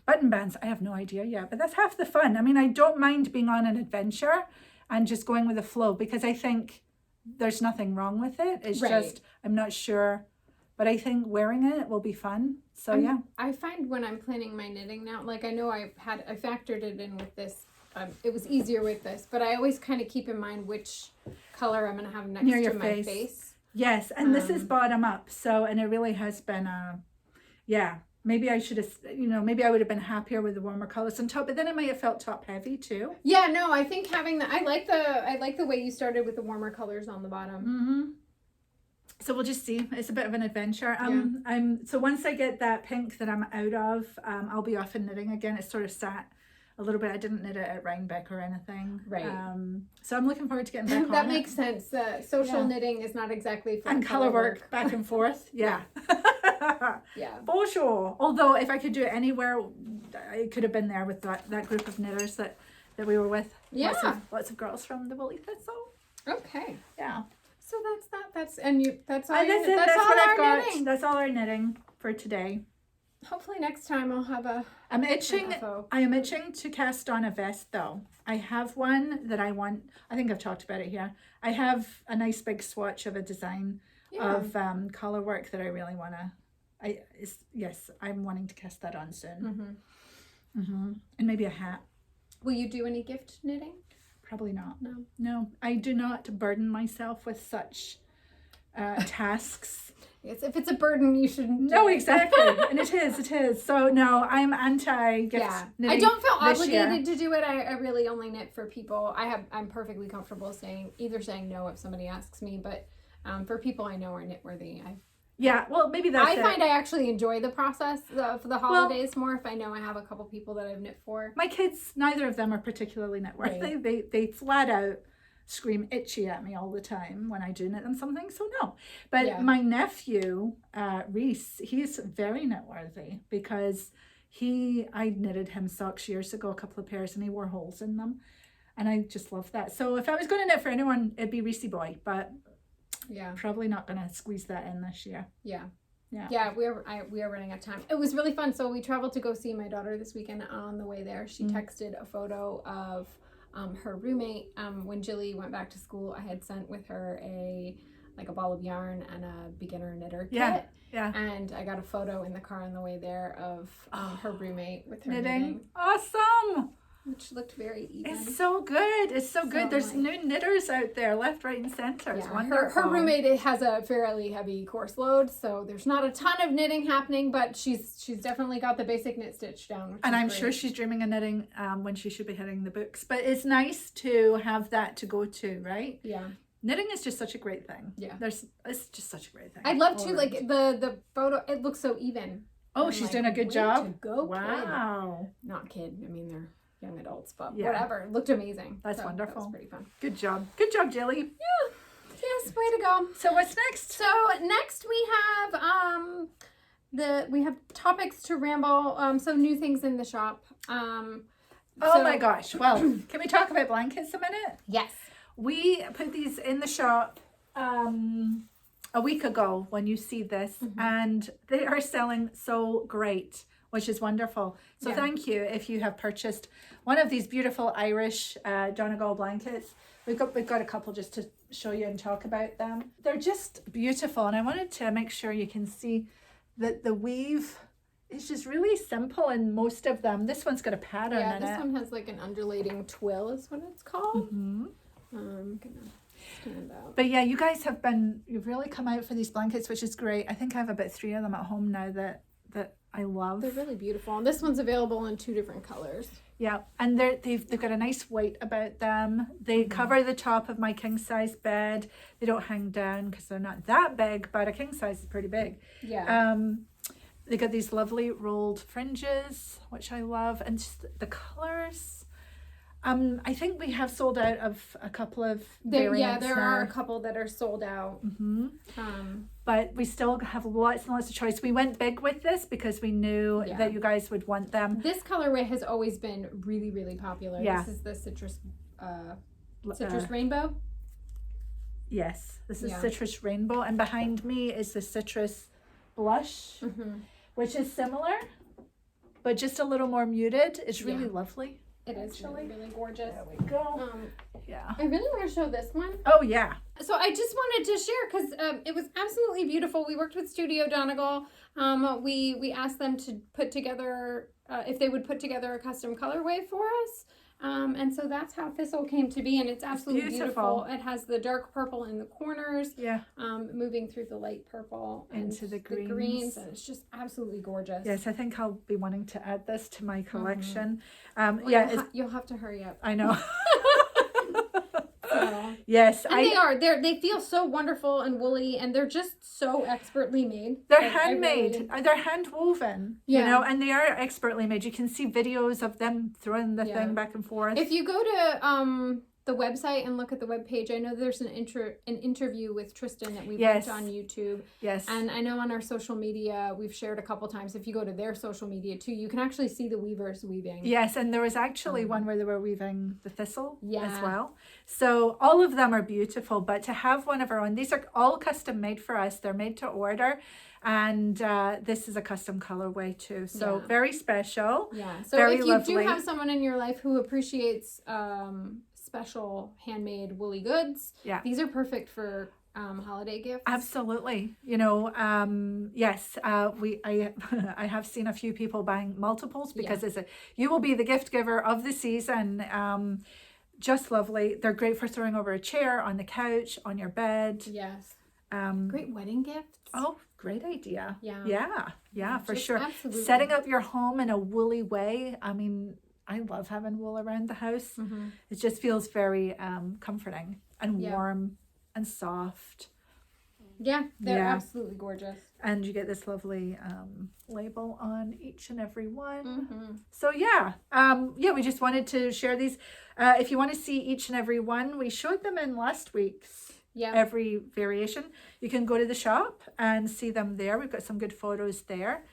button bands. I have no idea yet, but that's half the fun. I mean, I don't mind being on an adventure and just going with the flow because I think there's nothing wrong with it. It's just, I'm not sure. But I think wearing it will be fun. So I find when I'm planning my knitting now, I know I factored it in with this. It was easier with this, but I always kind of keep in mind which color I'm going to have next to my face. Yes, and this is bottom up. So, and it really has been maybe I should have, maybe I would have been happier with the warmer colors on top, but then it might have felt top heavy too. Yeah, no, I think having I like the way you started with the warmer colors on the bottom. Mm-hmm. So we'll just see. It's a bit of an adventure. So once I get that pink that I'm out of, I'll be off and knitting again. It's sort of sat a little bit. I didn't knit it at Rhinebeck or anything. Right. So I'm looking forward to getting back on that makes sense. Social knitting is not exactly and color work back and forth. Yeah. Yeah. For sure. Although if I could do it anywhere, I could have been there with that group of knitters that we were with. Yeah. Lots of girls from the Woolly Thistle. Okay. Yeah. So that's that. That's all. And that's what I've got. Knitting. That's all our knitting for today. Hopefully next time I'll have I'm itching. I am itching to cast on a vest though. I have one that I want. I think I've talked about it here. I have a nice big swatch of a design of color work that I really want to. I'm wanting to cast that on soon. Mm-hmm. And maybe a hat. Will you do any gift knitting? Probably not. No, I do not burden myself with such tasks. Yes, if it's a burden, you shouldn't. No, exactly, and it is. So no, I'm anti-gift knitting. I don't feel obligated to do it. I really only knit for people. I'm perfectly comfortable saying no if somebody asks me, but for people I know are knit worthy, well, maybe that's I find I actually enjoy the process for the holidays more if I know I have a couple people that I've knit for. My kids, neither of them are particularly knit worthy. Right. They flat out scream itchy at me all the time when I do knit them something, so no. But my nephew, Reese, he's very knit worthy because I knitted him socks years ago, a couple of pairs, and he wore holes in them. And I just love that. So if I was going to knit for anyone, it'd be Reese boy, but probably not going to squeeze that in this year. Yeah, we are running out of time. It was really fun. So we traveled to go see my daughter this weekend. On the way there, she texted a photo of her roommate. When Jilly went back to school, I had sent with her a ball of yarn and a beginner knitter kit. Yeah. And I got a photo in the car on the way there of her roommate with her knitting. Awesome. which looked very even. It's so good. It's so good. There's new knitters out there, left, right, and center. It's wonderful. Her roommate has a fairly heavy course load, so there's not a ton of knitting happening, but she's definitely got the basic knit stitch down. And I'm sure she's dreaming of knitting when she should be hitting the books. But it's nice to have that to go to, right? Yeah. Knitting is just such a great thing. Yeah. It's just such a great thing. I'd love to, like, the photo, it looks so even. Oh, she's doing a good job. To go, wow. Kid. Not kid. I mean, they're young adults, but whatever. It looked amazing. That's wonderful. That was pretty fun. Good job. Good job, Jilly. Yeah. Yes, way to go. So what's next? So next we have topics to ramble. So new things in the shop. Oh my gosh. Well, can we talk about blankets a minute? Yes. We put these in the shop a week ago when you see this, and they are selling so great, which is wonderful. So thank you if you have purchased one of these beautiful Irish Donegal blankets. We've got a couple just to show you and talk about them. They're just beautiful, and I wanted to make sure you can see that the weave is just really simple in most of them. This one's got a pattern in it. Yeah, this one has like an undulating twill is what it's called. I'm gonna stand out. But yeah, you guys you've really come out for these blankets, which is great. I think I have about 3 of them at home now that I love. They're really beautiful, and this one's available in 2 different colors. Yeah, and they've got a nice weight about them. They cover the top of my king size bed. They don't hang down because they're not that big, but a king size is pretty big. Yeah. They got these lovely rolled fringes, which I love, and just the colors. I think we have sold out of a couple of variants. There are a couple that are sold out. But we still have lots and lots of choice. We went big with this because we knew that you guys would want them. This colorway has always been really, really popular. Yeah. This is the citrus rainbow. Yes, this is citrus rainbow, and behind me is the citrus blush, which is similar, but just a little more muted. It's really lovely. It is really, really gorgeous. There we go. I really want to show this one. Oh, yeah. So I just wanted to share because it was absolutely beautiful. We worked with Studio Donegal. We asked them to put together, if they would put together a custom colorway for us. And so that's how Thistle came to be, and it's absolutely beautiful. It has the dark purple in the corners, moving through the light purple into the greens, and it's just absolutely gorgeous. Yes, I think I'll be wanting to add this to my collection. You'll have to hurry up. I know. So, yes, and they feel so wonderful and woolly, and they're just so expertly made. They're handmade. They're hand woven. You know, and they are expertly made. You can see videos of them throwing the thing back and forth. If you go to the website and look at the webpage, I know there's an interview with Tristan that we linked on YouTube. Yes. And I know on our social media we've shared a couple times. If you go to their social media too, you can actually see the weavers weaving. Yes, and there was actually one where they were weaving the thistle as well. So all of them are beautiful, but to have one of our own, these are all custom made for us. They're made to order. And this is a custom colorway too. So very special. Yeah. So very if you lovely. do have someone in your life who appreciates special handmade woolly goods, these are perfect for holiday gifts. Absolutely. You know, yes, I have seen a few people buying multiples because you will be the gift giver of the season. Just lovely. They're great for throwing over a chair, on the couch, on your bed. Yes. Great wedding gifts. Oh, great idea. Yeah, for sure. Absolutely. Setting up your home in a woolly way. I mean, I love having wool around the house. It just feels very comforting and warm and soft. Yeah, they're absolutely gorgeous. And you get this lovely label on each and every one. Mm-hmm. So we just wanted to share these. If you want to see each and every one, we showed them in last week's every variation. You can go to the shop and see them there. We've got some good photos there.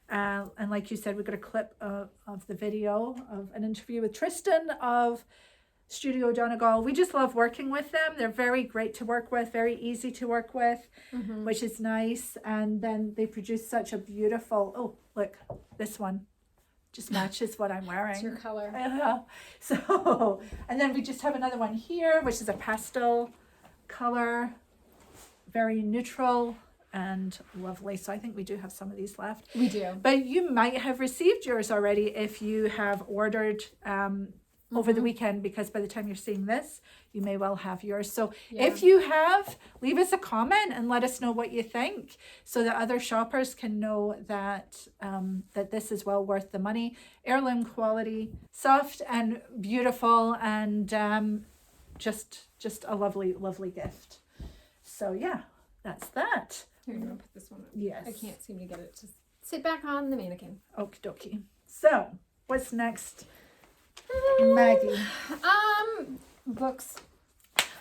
And like you said, we've got a clip of the video of an interview with Tristan of Studio Donegal. We just love working with them. They're very great to work with, very easy to work with, which is nice. And then they produce such a beautiful, oh, look, this one just matches what I'm wearing. It's your color. So, and then we just have another one here, which is a pastel color, very neutral and lovely. So I think we do have some of these left. We do. But you might have received yours already if you have ordered over the weekend, because by the time you're seeing this, you may well have yours. So if you have, leave us a comment and let us know what you think, so that other shoppers can know that that this is well worth the money. Heirloom quality, soft and beautiful, and just a lovely gift. So yeah, that's that. Here, I'm gonna put this one up. Yes. I can't seem to get it to sit back on the mannequin. Okie dokie. So what's next, Maggie? Books.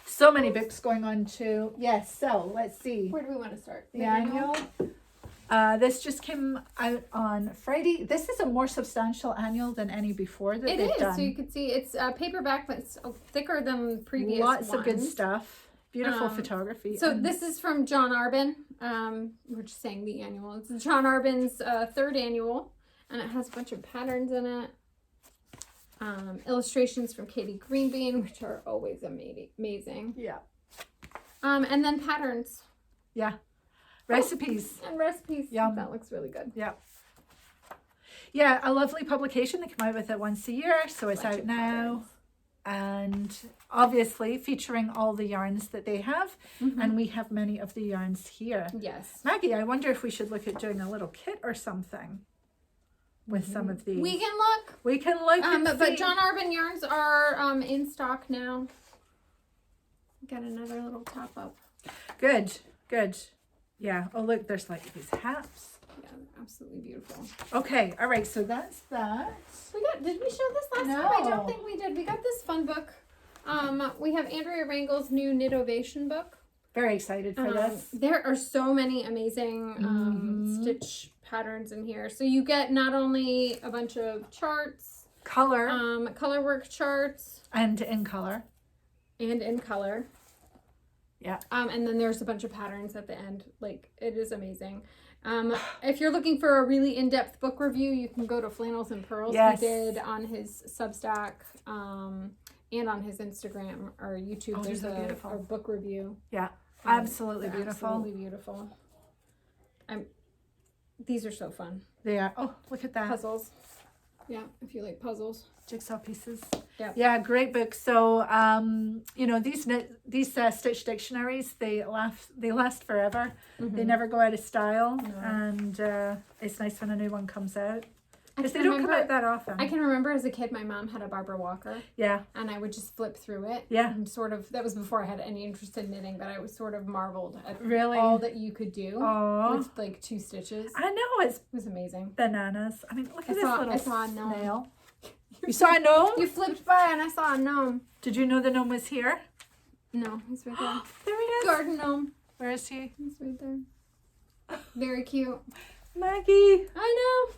So many books going on too. Yes, so let's see. Where do we want to start? The annual. This just came out on Friday. This is a more substantial annual than any before that they've done. So you can see it's paperback, but it's thicker than previous Lots ones. of good stuff. Beautiful photography. So this is from John Arbin. We're just saying the annual. It's John Arbin's third annual, and it has a bunch of patterns in it. Illustrations from Katie Greenbean, which are always amazing. Yeah. And then patterns. Yeah. Recipes. And recipes. Yum. That looks really good. Yeah. Yeah, a lovely publication. They come out with it once a year, so it's out now. And obviously featuring all the yarns that they have, and we have many of the yarns here. Yes. Maggie, I wonder if we should look at doing a little kit or something with some of these. We can look. We can look. But John Arbin yarns are in stock now. Got another little top up. Good. Yeah. Oh, look, there's like these hats. Yeah, absolutely beautiful. Okay. All right. So that's that. Did we show this last time? I don't think we did. We got this fun book. We have Andrea Rangel's new KnitOvation book. Very excited for this. There are so many amazing stitch patterns in here. So you get not only a bunch of charts, color work charts, and in color. Yeah. And then there's a bunch of patterns at the end. Like, it is amazing. If you're looking for a really in-depth book review, you can go to Flannels and Pearls. Yes. He did on his Substack and on his Instagram or YouTube. Oh, there's these a book review. Yeah. Absolutely beautiful. Absolutely beautiful. These are so fun. They are. Oh, look at that. Puzzles. Yeah, if you like puzzles. Jigsaw pieces. Yeah. Yeah, great book. So, you know, these stitch dictionaries, they last forever. They never go out of style, and it's nice when a new one comes out. Because they don't come out that often. I can remember as a kid, my mom had a Barbara Walker. Yeah. And I would just flip through it. Yeah. And sort of, that was before I had any interest in knitting, but I was sort of marveled at all that you could do with like 2 stitches. I know, it was amazing. Bananas. I mean, look at this little I saw a gnome. snail. You saw a gnome? You flipped by and I saw a gnome. Did you know the gnome was here? No, he's right there. There he is. Garden gnome. Where is he? He's right there. Very cute. Maggie. I know.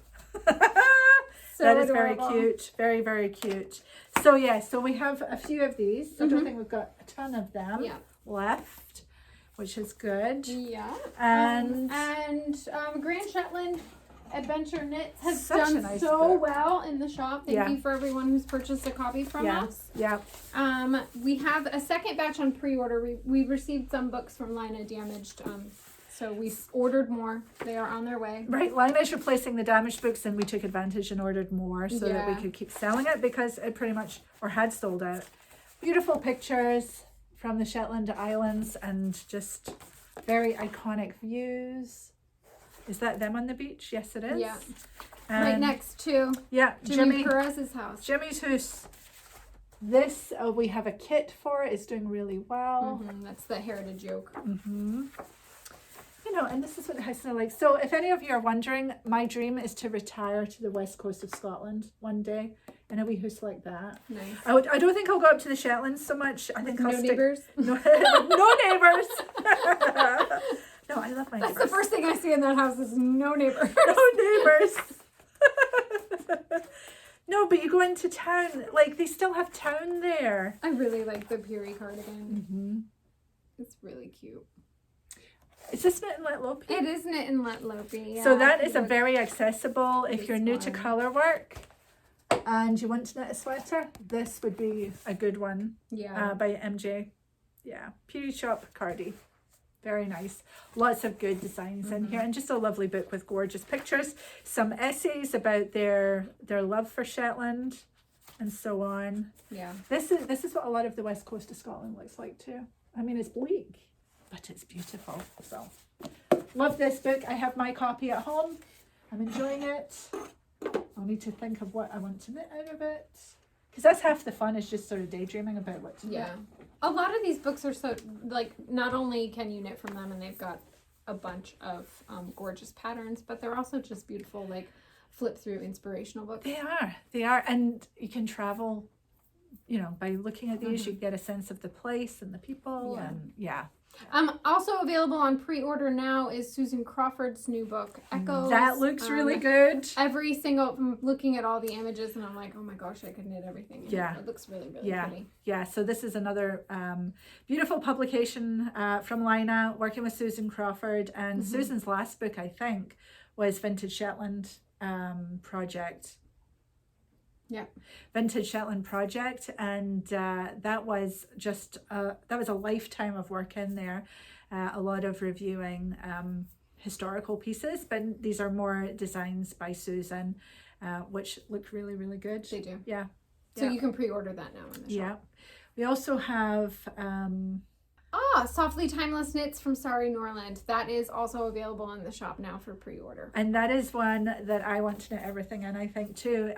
So that is adorable. very cute. Very, very cute. So yeah, so we have a few of these. I don't think we've got a ton of them left, which is good. Yeah. And Grand Shetland Adventure Knits has Such a done nice so book. well in the shop. Thank you for everyone who's purchased a copy from us. Yeah. We have a second batch on pre-order. We received some books from Lina damaged. So we've ordered more. They are on their way. Right, Lina's replacing the damaged books, and we took advantage and ordered more so that we could keep selling it, because it pretty much, or had sold out. Beautiful pictures from the Shetland Islands and just very iconic views. Is that them on the beach? Yes, it is. Yeah. Right next to Jimmy Perez's house. Jimmy's house. This we have a kit for. It's doing really well. That's the Heritage Yoke. You know, and this is what the house is like. So if any of you are wondering, my dream is to retire to the west coast of Scotland one day in a wee house like that. Nice. I don't think I'll go up to the Shetlands so much. I think I'll stick... neighbors? No neighbours. No, I love my neighbours. That's the first thing I see in that house is no neighbors. No neighbours. No, but you go into town, like they still have town there. I really like the Peary cardigan. It's really cute. Is this knit in Lettlopi? It is knit in Lettlopi. Yeah. So that is a very accessible, if you're new to colour work and you want to knit a sweater, this would be a good one. Yeah. By MJ. Yeah. Beauty Shop Cardi. Very nice. Lots of good designs in here, and just a lovely book with gorgeous pictures. Some essays about their love for Shetland. and so on. Yeah. This is what a lot of the west coast of Scotland looks like too. I mean, it's bleak, but it's beautiful. So, love this book. I have my copy at home. I'm enjoying it. I'll need to think of what I want to knit out of it. Because that's half the fun, is just sort of daydreaming about what to knit. A lot of these books are so, like, not only can you knit from them, and they've got a bunch of gorgeous patterns, but they're also just beautiful, like, flip through inspirational books. They are. And you can travel, you know, by looking at these, you get a sense of the place and the people. Also available on pre-order now is Susan Crawford's new book, Echoes. That looks really good. Every single, I'm looking at all the images and I'm like, oh my gosh, I could knit everything. Yeah. It looks really, really pretty. Yeah, so this is another beautiful publication from Lina, working with Susan Crawford. And Susan's last book, I think, was Vintage Shetland Project. Yeah, Vintage Shetland Project, and that was just that was a lifetime of work in there. A lot of reviewing historical pieces, but these are more designs by Susan, which look really, really good. They do. Yeah. So you can pre-order that now in the shop. Yeah. We also have Softly Timeless Knits from Sari Norland. That is also available in the shop now for pre-order. And that is one that I want to knit everything in, I think, too.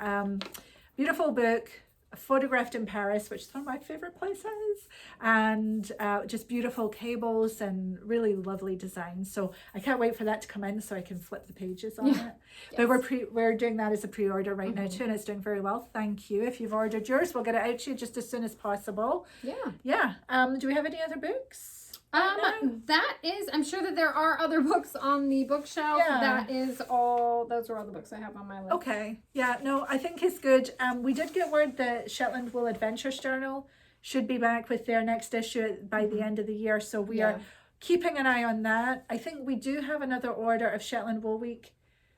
Beautiful book, photographed in Paris, which is one of my favorite places, and just beautiful cables and really lovely designs. So I can't wait for that to come in so I can flip the pages on it. Yes. But we're doing that as a pre-order right now too, and it's doing very well. Thank you. If you've ordered yours, we'll get it out to you just as soon as possible. Yeah. Do we have any other books? That is, I'm sure that there are other books on the bookshelf. That is all, those are all the books I have on my list. Okay. Yeah, no, I think it's good. We did get word that Shetland Wool Adventures Journal should be back with their next issue by the end of the year. So we are keeping an eye on that. I think we do have another order of Shetland Wool Week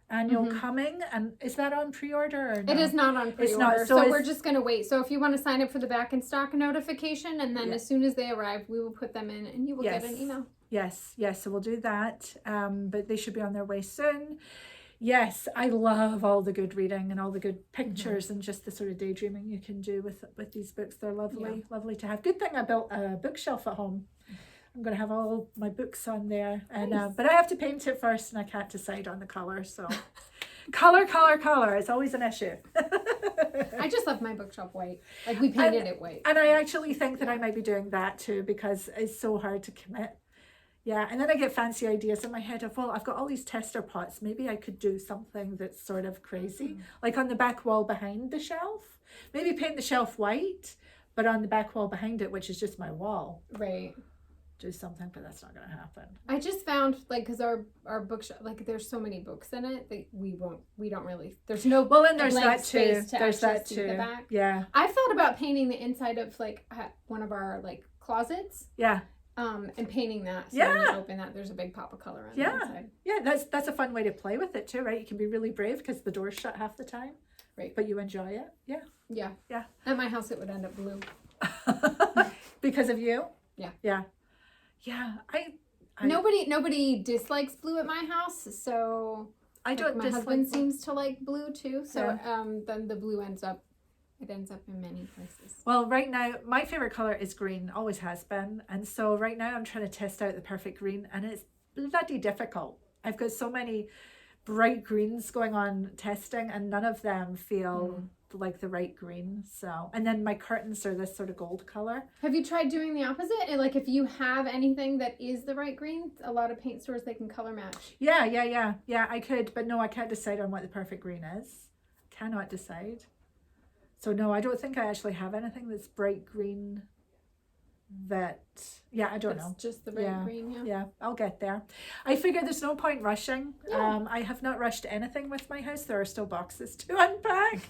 annual coming, and is that on pre-order or no? It is not on pre-order, it's not, so we're just going to wait. So if you want to sign up for the back in stock notification, and then as soon as they arrive, we will put them in and you will get an email. Yes, so we'll do that, but they should be on their way soon. Yes, I love all the good reading and all the good pictures and just the sort of daydreaming you can do with these books. They're lovely, lovely to have. Good thing I built a bookshelf at home. I'm going to have all my books on there, and but I have to paint it first, and I can't decide on the color. So, color, it's always an issue. I just love my bookshelf white. Like, we painted it white. And I actually think that I might be doing that too, because it's so hard to commit. Yeah, and then I get fancy ideas in my head of, well, I've got all these tester pots. Maybe I could do something that's sort of crazy, like on the back wall behind the shelf. Maybe paint the shelf white, but on the back wall behind it, which is just my wall. Right. Do something, but that's not going to happen. I just found, like, because our bookshelf, like, there's so many books in it that we don't really, there's no and there's that too. There's that too. The back. Yeah. I've thought about painting the inside of, like, one of our, like, closets. Yeah. And painting that. So when you open that, there's a big pop of color on the inside. Yeah, that's a fun way to play with it too, right? You can be really brave because the door's shut half the time. Right. But you enjoy it. Yeah. Yeah. Yeah. At my house, it would end up blue. Because of you? Yeah. Yeah. Yeah, I nobody dislikes blue at my house, so I don't. My husband seems to like blue too, so then the blue ends up in many places. Well, right now my favorite color is green, always has been, and so right now I'm trying to test out the perfect green, and it's bloody difficult. I've got so many bright greens going on testing, and none of them feel like the right green. So, and then my curtains are this sort of gold color. Have you tried doing the opposite? And like, if you have anything that is the right green, a lot of paint stores, they can color match. Yeah, I could, but no, I can't decide on what the perfect green is. Cannot decide. So no, I don't think I actually have anything that's bright green that, I don't know. Just the bright green, Yeah, I'll get there. I figure there's no point rushing. I have not rushed anything with my house. There are still boxes to unpack,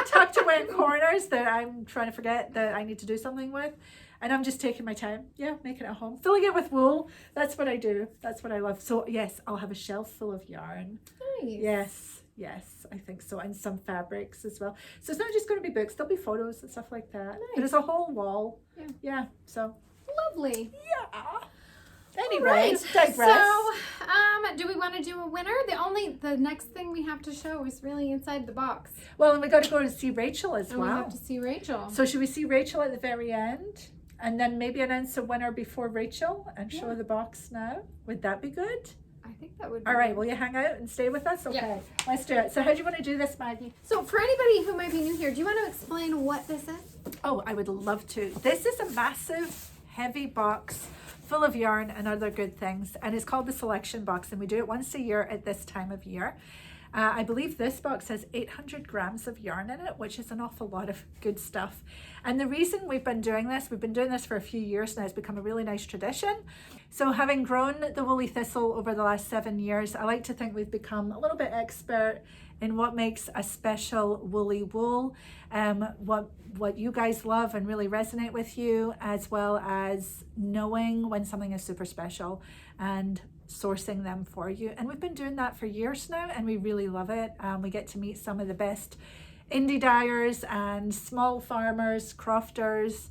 tucked away in corners that I'm trying to forget that I need to do something with. And I'm just taking my time. Yeah, making it at home. Filling it with wool. That's what I do. That's what I love. So yes, I'll have a shelf full of yarn. Nice. Yes, I think so. And some fabrics as well. So it's not just going to be books. There'll be photos and stuff like that. Nice. But it's a whole wall. Yeah. So. Lovely. Yeah. Anyway, right. digress. So, do we want to do a winner? The next thing we have to show is really inside the box. Well, and we got to go to see Rachel as and well. We have to see Rachel. So should we see Rachel at the very end? And then maybe announce a winner before Rachel and show the box now? Would that be good? I think that would be all right, good. Will you hang out and stay with us? Okay, yeah. Let's do it. So how do you want to do this, Maggie? So for anybody who might be new here, do you want to explain what this is? Oh, I would love to. This is a massive, heavy box full of yarn and other good things, and it's called the selection box, and we do it once a year at this time of year. I believe this box has 800 grams of yarn in it, which is an awful lot of good stuff. And the reason we've been doing this for a few years now. It's become a really nice tradition. So having grown the Woolly Thistle over the last 7 years, I like to think we've become a little bit expert in what makes a special woolly wool, what you guys love and really resonate with you, as well as knowing when something is super special and sourcing them for you. And we've been doing that for years now, and we really love it. We get to meet some of the best indie dyers and small farmers, crofters,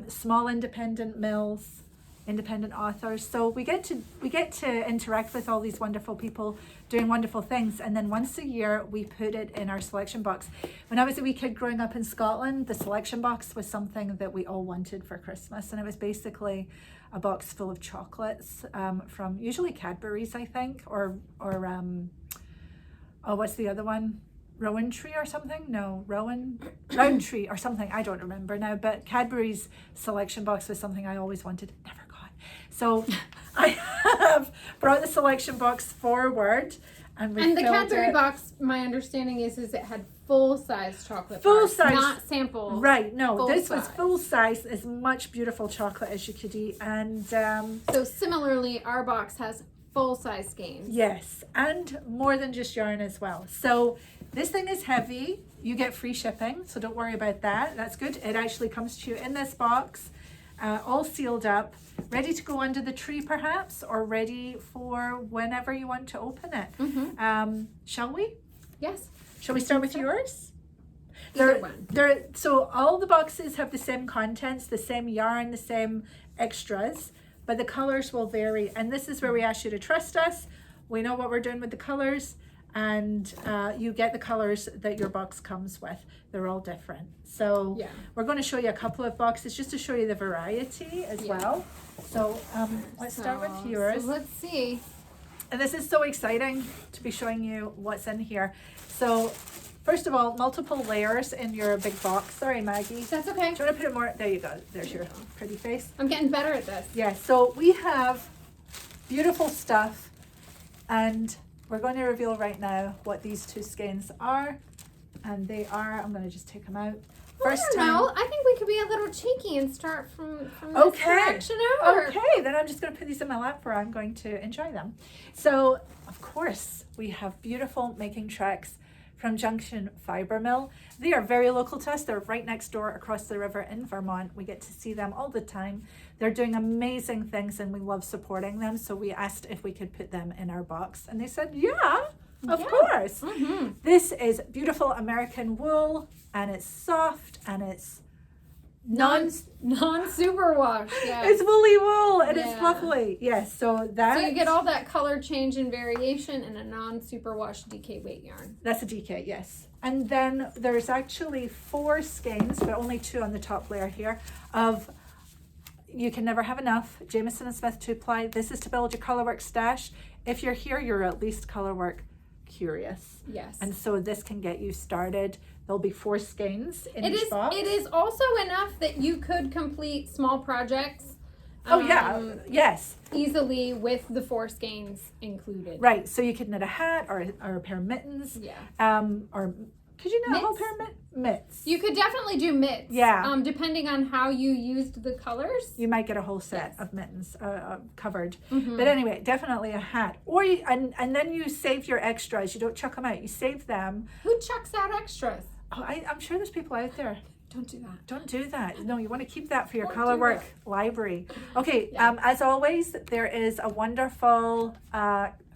small independent mills, independent authors. So we get to interact with all these wonderful people doing wonderful things. And then once a year we put it in our selection box. When I was a wee kid growing up in Scotland, the selection box was something that we all wanted for Christmas, and it was basically a box full of chocolates from usually Cadbury's, I think, or what's the other one? Rowan Tree or something? No, Round Tree or something. I don't remember now, but Cadbury's selection box was something I always wanted, never got. So I have brought the selection box forward, and the Cadbury box, my understanding is it had full-size chocolate bars, not samples. Right, no, this size. was full-size, as much beautiful chocolate as you could eat. And so similarly, our box has full-size skeins. Yes, and more than just yarn as well. So this thing is heavy. You get free shipping, so don't worry about that. That's good. It actually comes to you in this box, all sealed up, ready to go under the tree perhaps, or ready for whenever you want to open it. Mm-hmm. Shall we? Yes. Shall we start with yours? One. So all the boxes have the same contents, the same yarn, the same extras, but the colors will vary. And this is where we ask you to trust us. We know what we're doing with the colors, and you get the colors that your box comes with. They're all different. So we're going to show you a couple of boxes just to show you the variety as well. So let's start with yours. So let's see. And this is so exciting to be showing you what's in here. So first of all, multiple layers in your big box. Sorry, Maggie. That's okay. Do you want to put it more? There you go. There's your pretty face. I'm getting better at this. Yeah, so we have beautiful stuff, and we're going to reveal right now what these two skeins are. And they are, I'm going to just take them out. First time. I think we could be a little cheeky and start from this direction over. Okay, then I'm just going to put these in my lap where I'm going to enjoy them. So, of course, we have beautiful making tracks from Junction Fibre Mill. They are very local to us. They're right next door across the river in Vermont. We get to see them all the time. They're doing amazing things, and we love supporting them. So we asked if we could put them in our box, and they said, yeah, of course. Mm-hmm. This is beautiful American wool, and it's soft, and it's non-superwash. Yeah. It's woolly wool, and it's lovely. Yes, so you get all that color change and variation in a non-superwash DK weight yarn. That's a DK, yes. And then there's actually 4 skeins, but only 2 on the top layer here, of You Can Never Have Enough, Jamieson Smith 2-ply. This is to build your colorwork stash. If you're here, you're at least colorwork curious. Yes. And so this can get you started. There'll be 4 skeins in each box. It is also enough that you could complete small projects. Yes. Easily with the 4 skeins included. Right. So you could knit a hat or a pair of mittens. Yeah. Or could you knit a whole pair of mitts? You could definitely do mitts. Yeah. Depending on how you used the colors. You might get a whole set of mittens covered. Mm-hmm. But anyway, definitely a hat. Or and then you save your extras. You don't chuck them out. You save them. Who chucks out extras? Oh, I'm sure there's people out there. Don't do that. Don't do that. No, you want to keep that for your colorwork library. Okay, as always, there is a wonderful,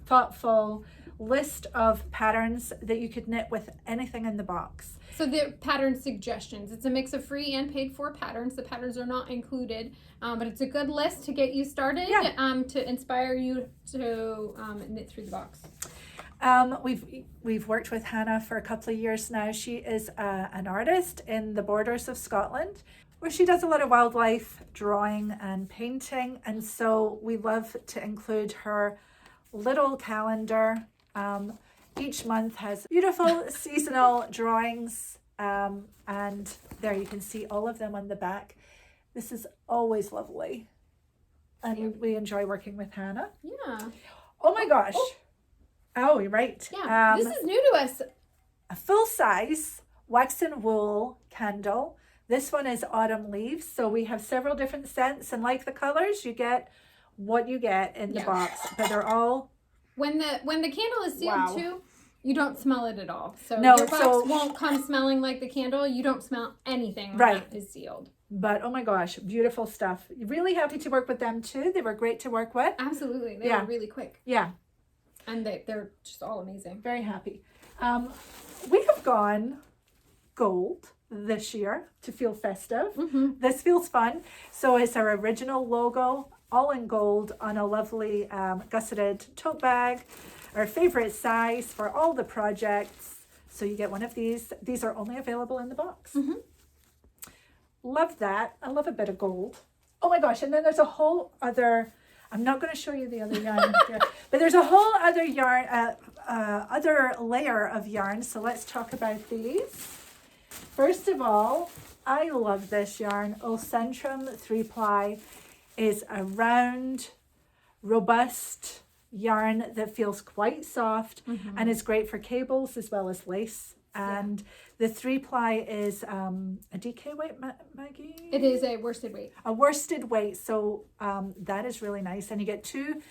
thoughtful list of patterns that you could knit with anything in the box. So the pattern suggestions. It's a mix of free and paid for patterns. The patterns are not included, but it's a good list to get you started, to inspire you to knit through the box. We've worked with Hannah for a couple of years now. She is an artist in the borders of Scotland, where she does a lot of wildlife drawing and painting, and so we love to include her little calendar. Each month has beautiful seasonal drawings, and there you can see all of them on the back. This is always lovely, and we enjoy working with Hannah. Yeah. Oh my gosh. Oh, you're right. Yeah, this is new to us. A full-size wax and wool candle. This one is autumn leaves, so we have several different scents, and like the colors, you get what you get in the box, but they're all... When the candle is sealed too, you don't smell it at all. So no, your box won't come smelling like the candle. You don't smell anything when it is sealed. But oh my gosh, beautiful stuff. Really happy to work with them too. They were great to work with. Absolutely. They were really quick. Yeah. And they're just all amazing. Very happy. We have gone gold this year to feel festive. Mm-hmm. This feels fun. So it's our original logo, all in gold, on a lovely gusseted tote bag. Our favorite size for all the projects. So you get one of these. These are only available in the box. Mm-hmm. Love that. I love a bit of gold. Oh my gosh. And then there's a whole other... I'm not going to show you the other yarn here, but there's a whole other yarn, other layer of yarn. So let's talk about these. First of all, I love this yarn. Ulcentrum 3-ply is a round, robust yarn that feels quite soft and is great for cables as well as lace. And the 3-ply is a DK weight, Maggie? It is a worsted weight. A worsted weight. So that is really nice. And you get 2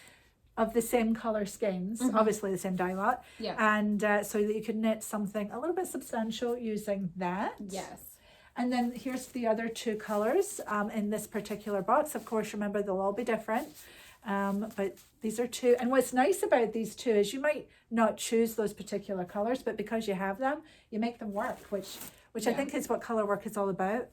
of the same color skeins, obviously the same dye lot. Yeah. And so that you can knit something a little bit substantial using that. Yes. And then here's the other 2 colors in this particular box. Of course, remember, they'll all be different. But these are 2. And what's nice about these 2 is you might not choose those particular colors, but because you have them, you make them work, which I think is what color work is all about.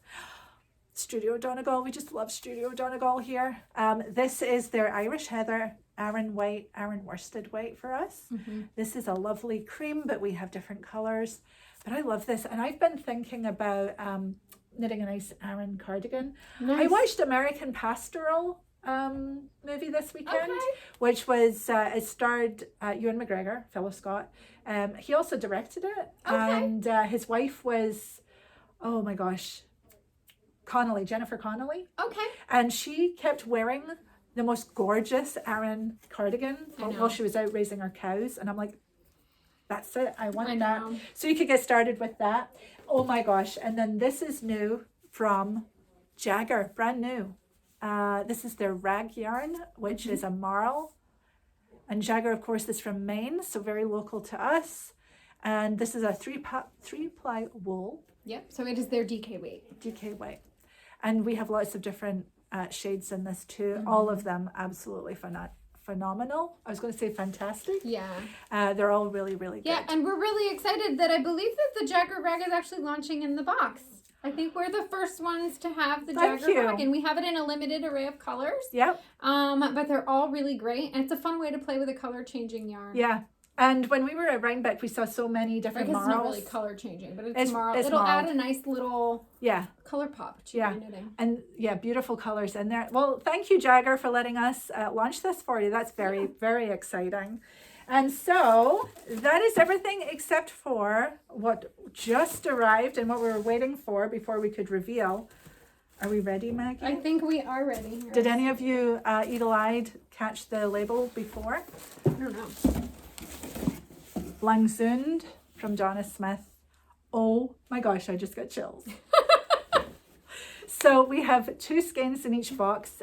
Studio Donegal, we just love Studio Donegal here. This is their Irish Heather Aran White, Aran worsted weight for us. This is a lovely cream, but we have different colors. But I love this, and I've been thinking about knitting a nice Aran cardigan. Nice. I watched American Pastoral movie this weekend, which was it starred Ewan McGregor, fellow Scot. He also directed it, and his wife was, oh my gosh, Jennifer Connelly. And she kept wearing the most gorgeous Aran cardigan while she was out raising her cows, and I'm like, that's it, I want that. So you could get started with that. Oh my gosh. And then this is new from Jagger, brand new. This is their rag yarn, which is a marl. And Jagger, of course, is from Maine, so very local to us. And this is a 3-ply wool. Yep, so it is their DK weight. DK weight. And we have lots of different shades in this too. All of them absolutely phenomenal. I was going to say fantastic. Yeah. They're all really, really good. Yeah, and we're really excited that I believe that the Jagger rag is actually launching in the box. I think we're the first ones to have the Jagger rag, and we have it in a limited array of colors. Yep. But they're all really great, and it's a fun way to play with a color changing yarn. Yeah. And when we were at Rhinebeck, we saw so many different marls. It's not really color changing, but it's marl. It'll add a nice little color pop to your knitting. And beautiful colors in there. Well, thank you, Jagger, for letting us launch this for you. That's very, very exciting. And so that is everything except for what just arrived and what we were waiting for before we could reveal. Are we ready, Maggie? I think we are ready. Did any of you eagle-eyed catch the label before? I don't know. Langsund from J&S Smith. Oh my gosh, I just got chills. So we have 2 skeins in each box,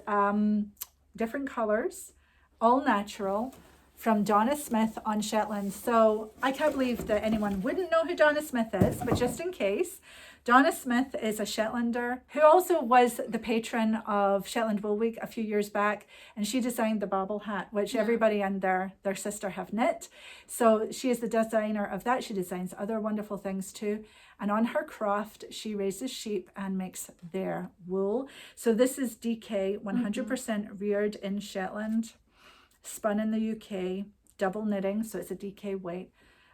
different colors, all natural. from Donna Smith on Shetland. So I can't believe that anyone wouldn't know who Donna Smith is, but just in case, Donna Smith is a Shetlander who also was the patron of Shetland Wool Week a few years back, and she designed the bobble hat, which everybody and their sister have knit. So she is the designer of that. She designs other wonderful things too. And on her craft, she raises sheep and makes their wool. So this is DK, 100% reared in Shetland, spun in the UK, double knitting, so it's a DK weight.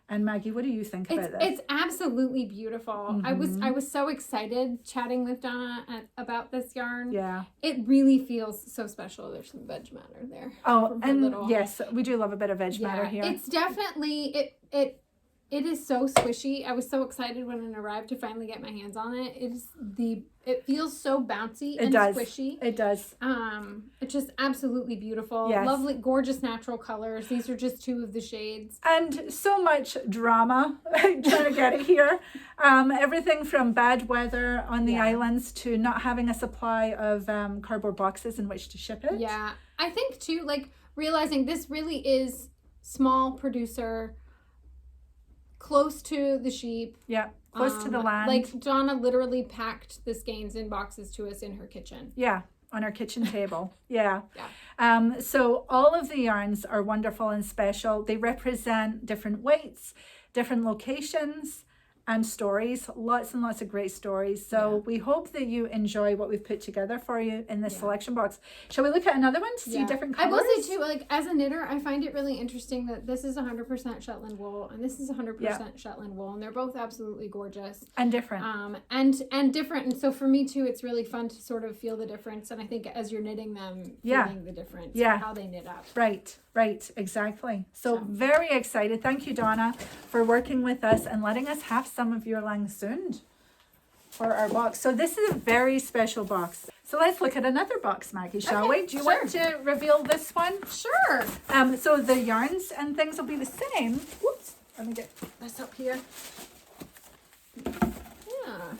And Maggie, what do you think about this? It's absolutely beautiful. I was so excited chatting with Donna about this yarn. Yeah. It really feels so special. There's some veg matter there. Oh, and yes, we do love a bit of veg matter here. It's definitely, it is so squishy. I was so excited when it arrived to finally get my hands on it. It feels so bouncy and squishy. It does. It's just absolutely beautiful. Yes. Lovely, gorgeous natural colors. These are just 2 of the shades. And so much drama trying to get it here. Everything from bad weather on the islands to not having a supply of cardboard boxes in which to ship it. Yeah. I think too, like realizing this really is small producer, close to the sheep. Yeah, close to the land. Like Donna literally packed the skeins in boxes to us in her kitchen. Yeah, on our kitchen table. Yeah. So all of the yarns are wonderful and special. They represent different weights, different locations, and stories. Lots and lots of great stories. So we hope that you enjoy what we've put together for you in this selection box. Shall we look at another one to see different colors? I will say too, like as a knitter, I find it really interesting that this is 100% Shetland wool and this is 100% Shetland wool, and they're both absolutely gorgeous and different. And different. And so for me too, it's really fun to sort of feel the difference. And I think as you're knitting them, feeling the difference, how they knit up. Right, exactly. So very excited. Thank you, Donna, for working with us and letting us have some of your Langsoon for our box. So this is a very special box. So let's look at another box, Maggie, shall we? Do you want to reveal this one? Sure. So the yarns and things will be the same. Whoops, let me get this up here. Yeah.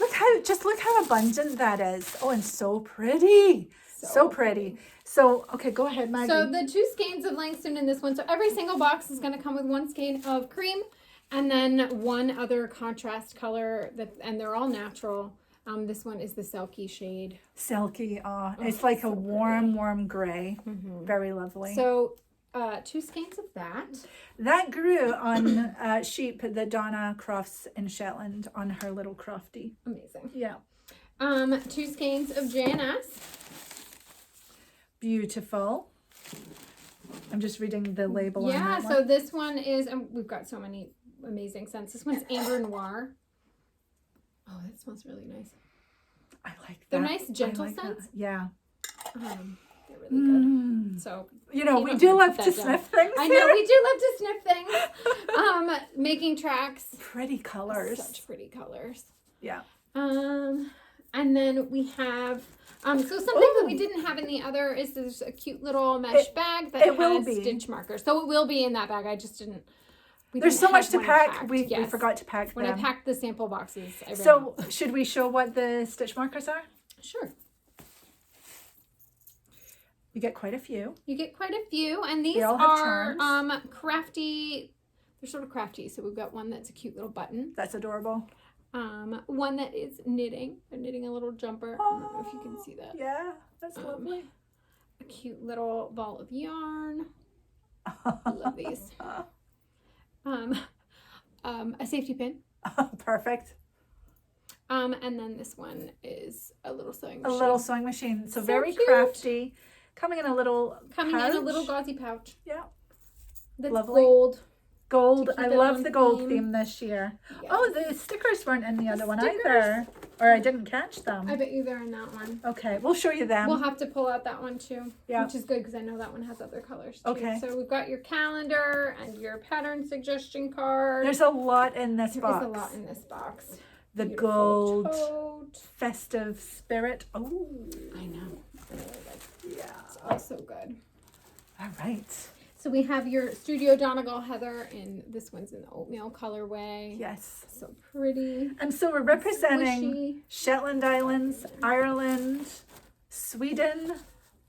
Look how abundant that is. Oh, and so pretty. So pretty. So, okay, go ahead, Maggie. So the 2 skeins of Langsoon in this one. So every single box is going to come with 1 skein of cream and then 1 other contrast color, and they're all natural. This one is the Selkie shade. Selkie, it's like a warm gray. Very lovely. So 2 skeins of that. That grew on sheep that Donna crafts in Shetland on her little crafty. Amazing. Yeah. 2 skeins of J&S. Beautiful. I'm just reading the label on that one. So this one is, we've got so many amazing scents. This one's Amber Noir. Oh, that smells really nice. I like that. They're nice, gentle scents. Yeah. They're really good. So, we do love to sniff things. I know, we do love to sniff things. Making tracks. Pretty colors. Such pretty colors. Yeah. And then we have, so something that we didn't have in the other is there's a cute little mesh bag that has stitch markers. So it will be in that bag. I just didn't. There's so much to pack. We forgot to pack when them. I packed the sample boxes. Should we show what the stitch markers are? Sure. You get quite a few. And these are crafty. They're sort of crafty. So we've got one that's a cute little button. That's adorable. One that is knitting. They're knitting a little jumper. I don't know if you can see that. Yeah, that's lovely. A cute little ball of yarn. I love these. A safety pin. Perfect. And then this one is a little sewing machine. So very cute. Crafty. Coming in a little gauzy pouch. Yeah. That's lovely. Gold. I love the gold theme this year. Yeah. Oh, the stickers weren't in the other one either. Or I didn't catch them. I bet you they're in that one. Okay, we'll show you them. We'll have to pull out that one too. Yeah. Which is good because I know that one has other colors too. Okay. So we've got your calendar and your pattern suggestion card. There's a lot in this box. There's a lot in this box. The beautiful gold tote. Festive spirit. Oh. I know. I really like. Yeah. It's all so good. All right. So we have your Studio Donegal Heather, and this one's in the oatmeal colorway. Yes. So pretty. And so we're representing squishy. Shetland Islands, Ireland, Sweden,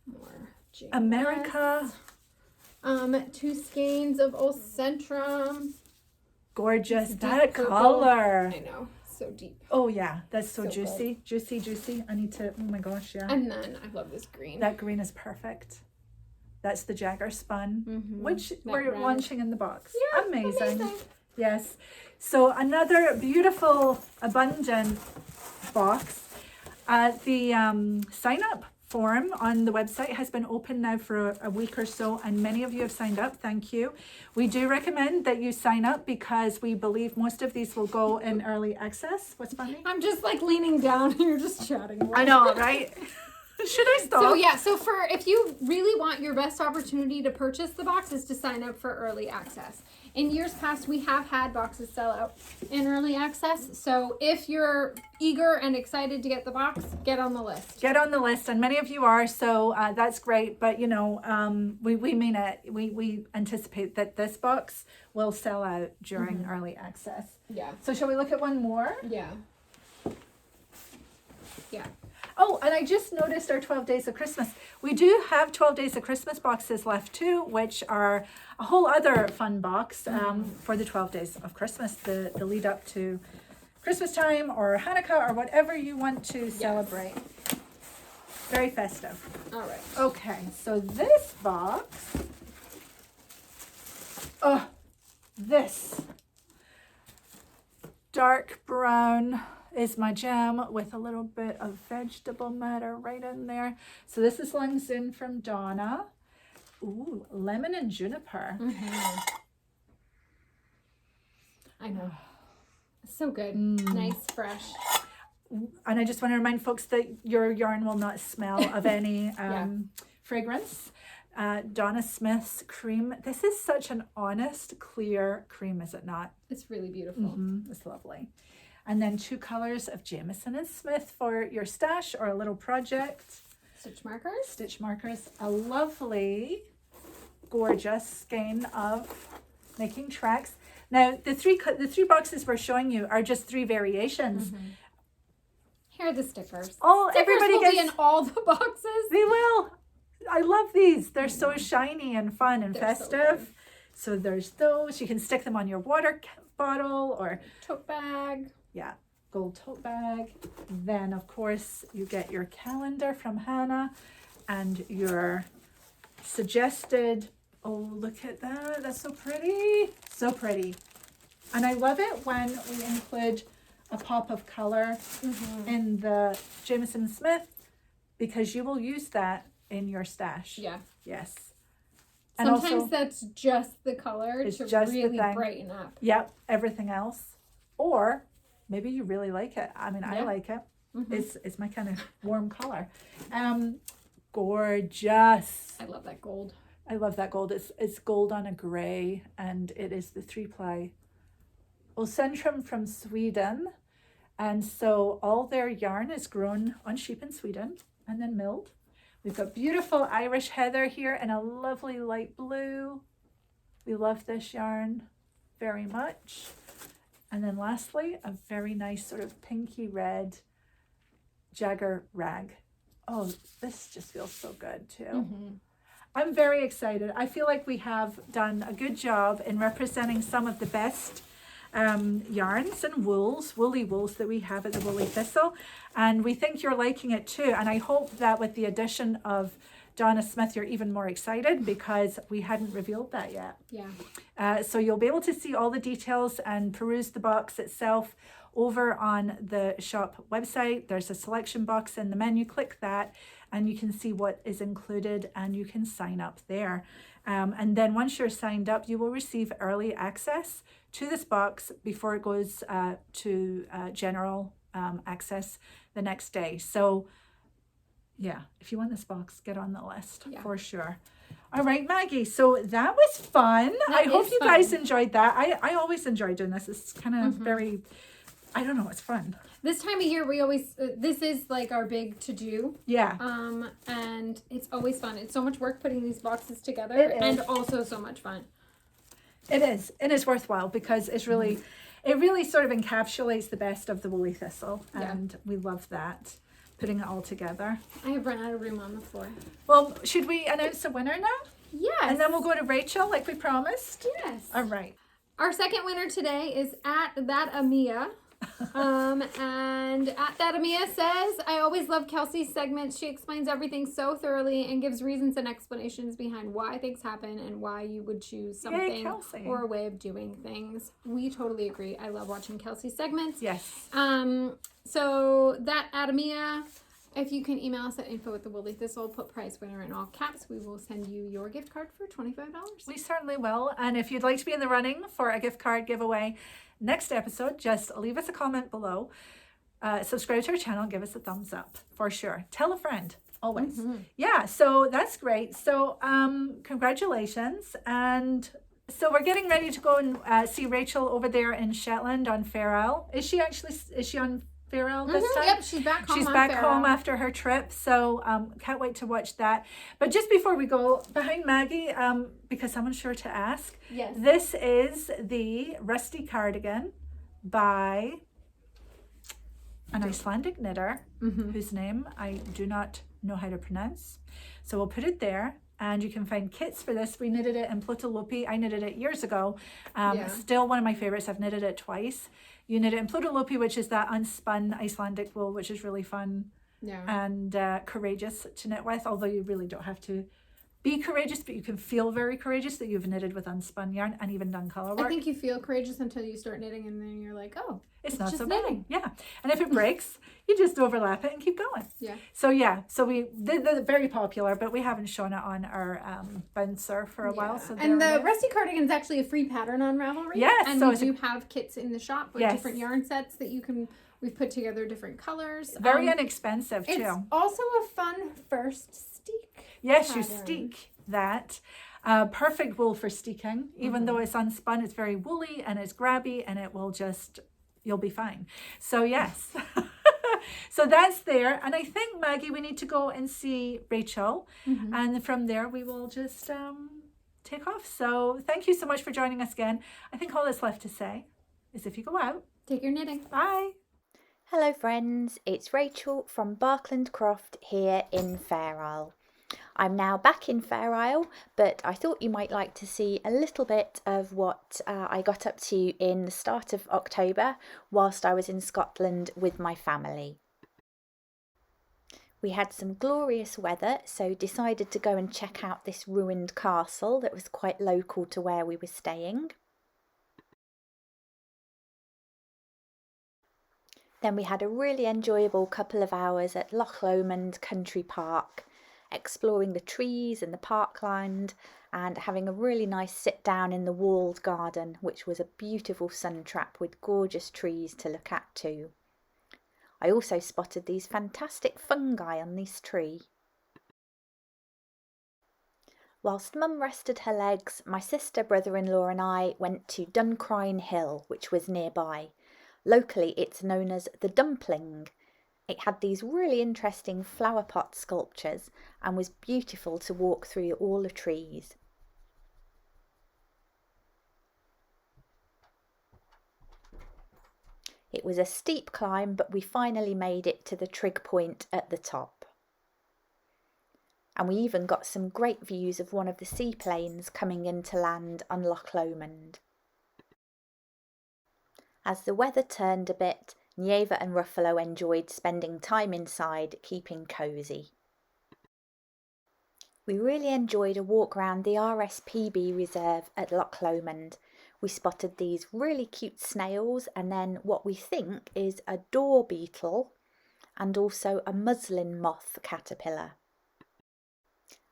More J&S. America, 2 skeins of Ulcentrum. Gorgeous. That color. I know. So deep. Oh yeah, that's so juicy. Good. Juicy. I need to, oh my gosh, yeah. And then I love this green. That green is perfect. That's the Jagger Spun, which that we're red. launching in the box. Yeah, amazing. Yes. So another beautiful, abundant box. The sign up form on the website has been open now for a week or so, and many of you have signed up. Thank you. We do recommend that you sign up because we believe most of these will go in early access. What's funny? I'm just like leaning down and you're just chatting. I know, right? Should I stop? So yeah, so if you really want your best opportunity to purchase the box is to sign up for early access. In years past, we have had boxes sell out in early access. So if you're eager and excited to get the box, get on the list. Get on the list, and many of you are, so that's great. But, you know, we mean it. We anticipate that this box will sell out during early access. Yeah. So shall we look at one more? Yeah. Yeah. Oh, and I just noticed our 12 Days of Christmas. We do have 12 Days of Christmas boxes left too, which are a whole other fun box for the 12 Days of Christmas, the lead up to Christmas time or Hanukkah or whatever you want to celebrate. Very festive. All right. Okay, so this box, this dark brown is my jam with a little bit of vegetable matter right in there. So this is Langsoon from Donna. Ooh, lemon and juniper. I know. So good. Nice, fresh. And I just want to remind folks that your yarn will not smell of any fragrance. Donna Smith's cream. This is such an honest, clear cream, is it not? It's really beautiful. It's lovely. And then 2 colors of Jamieson Smith for your stash or a little project. Stitch markers. Stitch markers. A lovely, gorgeous skein of making tracks. Now, the three boxes we're showing you are just 3 variations. Here are the stickers. Oh, Stickers everybody will gets be in all the boxes. They will. I love these. They're so shiny and fun and They're festive. So there's those. You can stick them on your water bottle or tote bag. Yeah, gold tote bag. Then, of course, you get your calendar from Hannah and your suggested, oh, look at that. That's so pretty. So pretty. And I love it when we include a pop of color in the Jamieson Smith because you will use that in your stash. Yeah. Yes. And sometimes that's just the color to just really brighten up. Yep, everything else. Or maybe you really like it. I mean, I like it. It's my kind of warm color. Gorgeous. I love that gold. I love that gold. It's gold on a gray, and it is the 3-ply Ulcentrum from Sweden. And so all their yarn is grown on sheep in Sweden and then milled. We've got beautiful Irish heather here in a lovely light blue. We love this yarn very much. And then lastly, a very nice sort of pinky red Jagger rag. Oh, this just feels so good too. I'm very excited. I feel like we have done a good job in representing some of the best yarns and woolly wools that we have at the Woolly Thistle, and we think you're liking it too. And I hope that with the addition of Donna Smith, you're even more excited because we hadn't revealed that yet. Yeah. So you'll be able to see all the details and peruse the box itself over on the shop website. There's a selection box in the menu. Click that and you can see what is included and you can sign up there. And then once you're signed up, you will receive early access to this box before it goes to general access the next day. So yeah, if you want this box, get on the list for sure. All right, Maggie. So that was fun. I hope you guys enjoyed that. I always enjoy doing this. It's kind of very, I don't know, it's fun. This time of year, we always, this is like our big to-do. Yeah. And it's always fun. It's so much work putting these boxes together and also so much fun. It is. It is worthwhile because it's really, it really sort of encapsulates the best of the Woolly Thistle. And we love that. Putting it all together. I have run out of room on the floor. Well, should we announce a winner now? Yes. And then we'll go to Rachel like we promised. Yes. All right. Our second winner today is at that Amia. And at that Amia says, I always love Kelsey's segments. She explains everything so thoroughly and gives reasons and explanations behind why things happen and why you would choose something or a way of doing things. We totally agree. I love watching Kelsey's segments. Yes. So that at Amia, if you can email us at info@thewoollythistle, put prize winner in all caps, we will send you your gift card for $25. We certainly will. And if you'd like to be in the running for a gift card giveaway next episode, just leave us a comment below. Subscribe to our channel, give us a thumbs up for sure. Tell a friend, always. Yeah, so that's great. So congratulations. And so we're getting ready to go and see Rachel over there in Shetland on Fair Isle. Is she on Fair Isle this time? Yep, she's back home. She's back home after her trip, so can't wait to watch that. But just before we go, behind Maggie, because someone's sure to ask, yes, this is the Rusty Cardigan by an Icelandic knitter whose name I do not know how to pronounce. So we'll put it there. And you can find kits for this. We knitted it in Locatelli. I knitted it years ago. Still one of my favorites. I've knitted it twice. You knit it in Locatelli, which is that unspun Icelandic wool, which is really fun and courageous to knit with. Although you really don't have to be courageous, but you can feel very courageous that you've knitted with unspun yarn and even done color work. I think you feel courageous until you start knitting, and then you're like, oh, it's not just so knitting. bad. Yeah. And if it breaks, you just overlap it and keep going. Yeah. So we did the very popular, but we haven't shown it on our bouncer for a while. So and the Rusty Cardigan is actually a free pattern on Ravelry. Yes. And so we do have kits in the shop with different yarn sets that you can. We've put together different colors. Very inexpensive too. It's also a fun first steek. Yes, pattern. you steek that. Perfect wool for steeking. Even though it's unspun, it's very woolly and it's grabby, and it will just, you'll be fine. So yes. So that's there. And I think, Maggie, we need to go and see Rachel. And from there we will just take off. So thank you so much for joining us again. I think all that's left to say is if you go out, take your knitting. Bye. Hello friends, it's Rachel from Barkland Croft here in Fair Isle. I'm now back in Fair Isle, but I thought you might like to see a little bit of what I got up to in the start of October whilst I was in Scotland with my family. We had some glorious weather, so decided to go and check out this ruined castle that was quite local to where we were staying. Then we had a really enjoyable couple of hours at Locatelli Country Park, exploring the trees and the parkland and having a really nice sit down in the walled garden, which was a beautiful sun trap with gorgeous trees to look at too. I also spotted these fantastic fungi on this tree. Whilst Mum rested her legs, my sister, brother-in-law and I went to Dunrobin Hill, which was nearby. Locally, it's known as the Dumpling. It had these really interesting flower pot sculptures and was beautiful to walk through all the trees. It was a steep climb, but we finally made it to the trig point at the top. And we even got some great views of one of the seaplanes coming into land on Loch Lomond. As the weather turned a bit, Nieva and Ruffalo enjoyed spending time inside, keeping cosy. We really enjoyed a walk around the RSPB reserve at Loch Lomond. We spotted these really cute snails and then what we think is a door beetle and also a muslin moth caterpillar.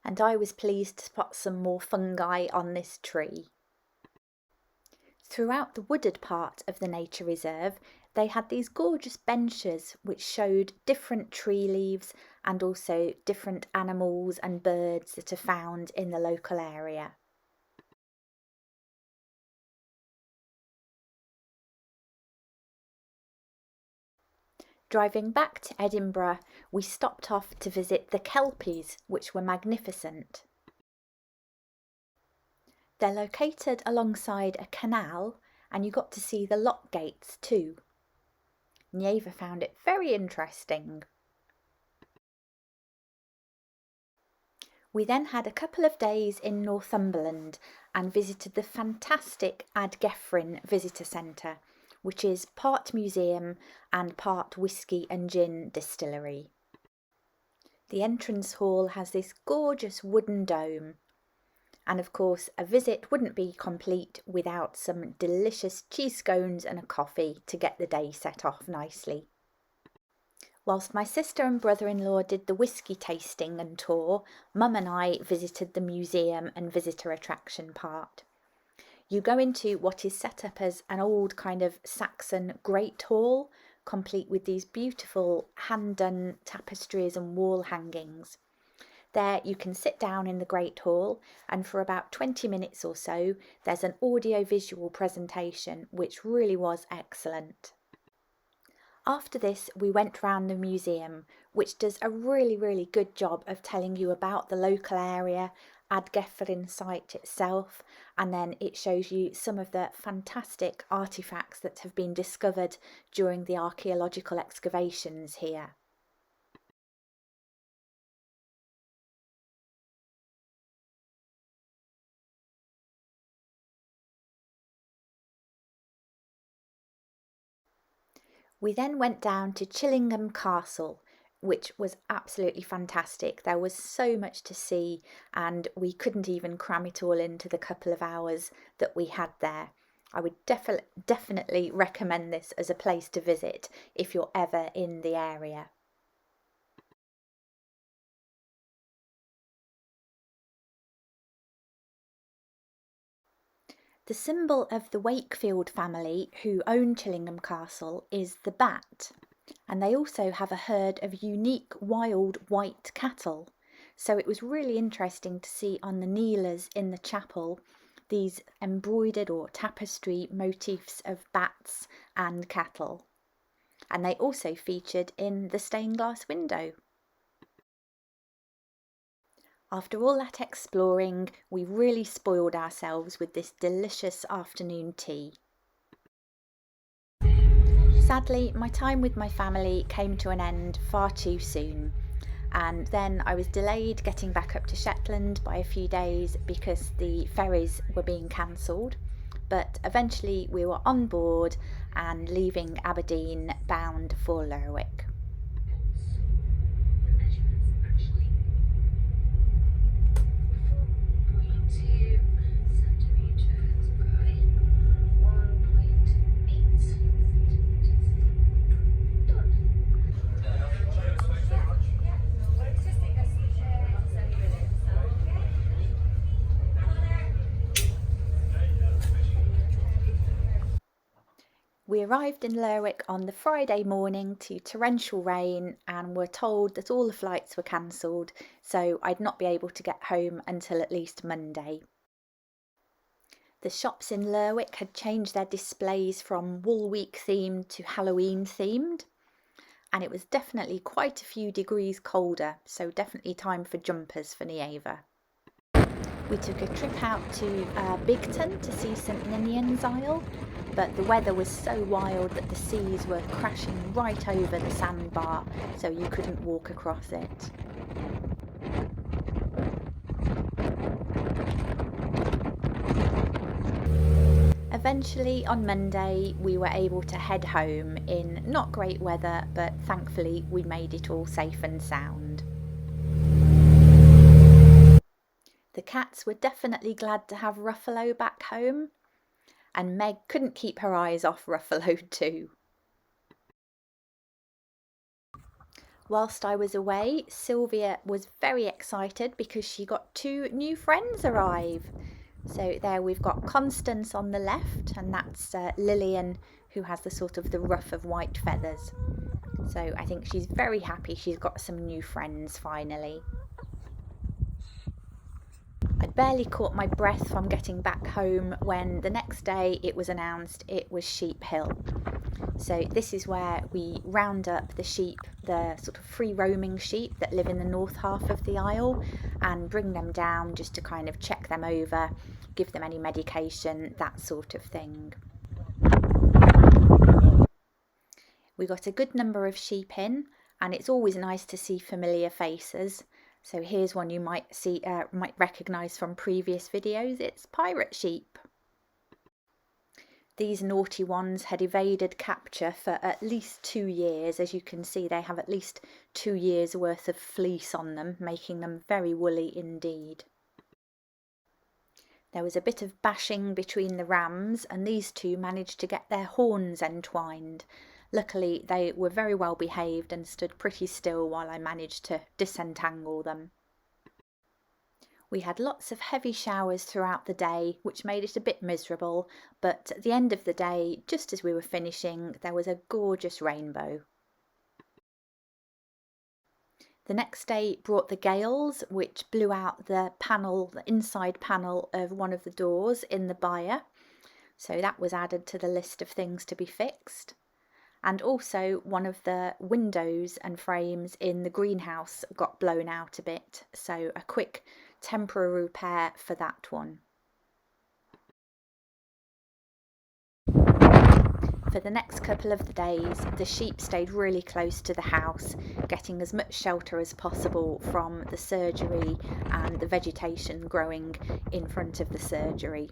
And I was pleased to spot some more fungi on this tree. Throughout the wooded part of the nature reserve, they had these gorgeous benches which showed different tree leaves and also different animals and birds that are found in the local area. Driving back to Edinburgh, we stopped off to visit the Kelpies, which were magnificent. They're located alongside a canal and you got to see the lock gates too. Nieva found it very interesting. We then had a couple of days in Northumberland and visited the fantastic Ardgefryn Visitor Centre, which is part museum and part whisky and gin distillery. The entrance hall has this gorgeous wooden dome, and of course a visit wouldn't be complete without some delicious cheese scones and a coffee to get the day set off nicely. Whilst my sister and brother-in-law did the whisky tasting and tour, Mum and I visited the museum and visitor attraction part. You go into what is set up as an old kind of Saxon great hall, complete with these beautiful hand-done tapestries and wall hangings. There you can sit down in the Great Hall, and for about 20 minutes or so there's an audio-visual presentation which really was excellent. After this we went round the museum, which does a really good job of telling you about the local area, Ardgefryn site itself, and then it shows you some of the fantastic artefacts that have been discovered during the archaeological excavations here. We then went down to Chillingham Castle, which was absolutely fantastic. There was so much to see and we couldn't even cram it all into the couple of hours that we had there. I would definitely recommend this as a place to visit if you're ever in the area. The symbol of the Wakefield family, who own Chillingham Castle, is the bat, and they also have a herd of unique wild white cattle. So it was really interesting to see on the kneelers in the chapel these embroidered or tapestry motifs of bats and cattle. And they also featured in the stained glass window. After all that exploring, we really spoiled ourselves with this delicious afternoon tea. Sadly, my time with my family came to an end far too soon, and then I was delayed getting back up to Shetland by a few days because the ferries were being cancelled, but eventually we were on board and leaving Aberdeen bound for Lerwick. We arrived in Lerwick on the Friday morning to torrential rain and were told that all the flights were cancelled, so I'd not be able to get home until at least Monday. The shops in Lerwick had changed their displays from Wool Week themed to Halloween themed, and it was definitely quite a few degrees colder, so definitely time for jumpers for Nieva. We took a trip out to Bigton to see St Ninian's Isle, but the weather was so wild that the seas were crashing right over the sandbar, so you couldn't walk across it. Eventually, on Monday, we were able to head home in not great weather, but thankfully we made it all safe and sound. The cats were definitely glad to have Ruffalo back home, and Meg couldn't keep her eyes off Ruffalo too. Whilst I was away, Sylvia was very excited because she got 2 new friends arrive. So there we've got Constance on the left, and that's Lillian, who has the sort of the ruff of white feathers. So I think she's very happy she's got some new friends finally. I barely caught my breath from getting back home when the next day it was announced it was Sheep Hill. So this is where we round up the sheep, the sort of free roaming sheep that live in the north half of the Isle, and bring them down just to kind of check them over, give them any medication, that sort of thing. We got a good number of sheep in, and it's always nice to see familiar faces. So here's one you might recognise from previous videos. It's Pirate Sheep. These naughty ones had evaded capture for at least 2 years. As you can see, they have at least 2 years worth of fleece on them, making them very woolly indeed. There was a bit of bashing between the rams, and these two managed to get their horns entwined. Luckily, they were very well behaved and stood pretty still while I managed to disentangle them. We had lots of heavy showers throughout the day, which made it a bit miserable, but at the end of the day, just as we were finishing, there was a gorgeous rainbow. The next day brought the gales, which blew out the inside panel of one of the doors in the byre, so that was added to the list of things to be fixed. And also one of the windows and frames in the greenhouse got blown out a bit, so a quick temporary repair for that one. For the next couple of the days, the sheep stayed really close to the house, getting as much shelter as possible from the surgery and the vegetation growing in front of the surgery.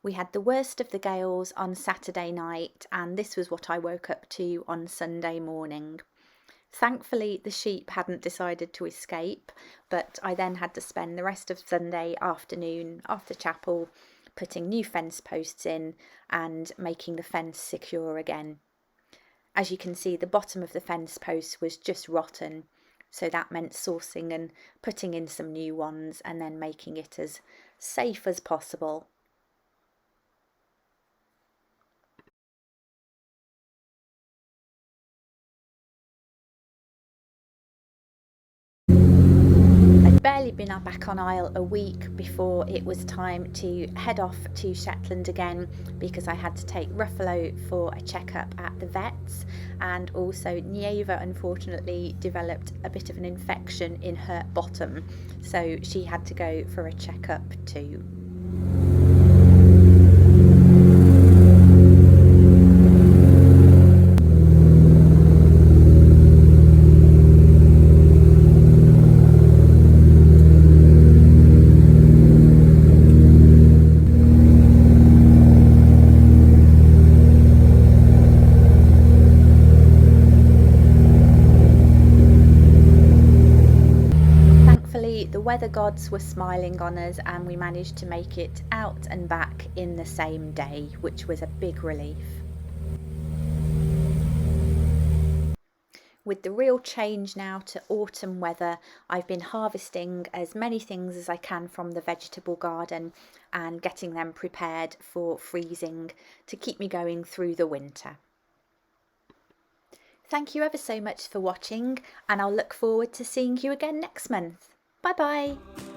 We had the worst of the gales on Saturday night, and this was what I woke up to on Sunday morning. Thankfully, the sheep hadn't decided to escape, but I then had to spend the rest of Sunday afternoon after chapel putting new fence posts in and making the fence secure again. As you can see, the bottom of the fence post was just rotten, so that meant sourcing and putting in some new ones and then making it as safe as possible. Barely been back on Isle a week before it was time to head off to Shetland again, because I had to take Ruffalo for a checkup at the vets, and also Tìoraidh unfortunately developed a bit of an infection in her bottom, so she had to go for a checkup too. The weather gods were smiling on us, and we managed to make it out and back in the same day, which was a big relief. With the real change now to autumn weather, I've been harvesting as many things as I can from the vegetable garden and getting them prepared for freezing to keep me going through the winter. Thank you ever so much for watching, and I'll look forward to seeing you again next month. Bye bye!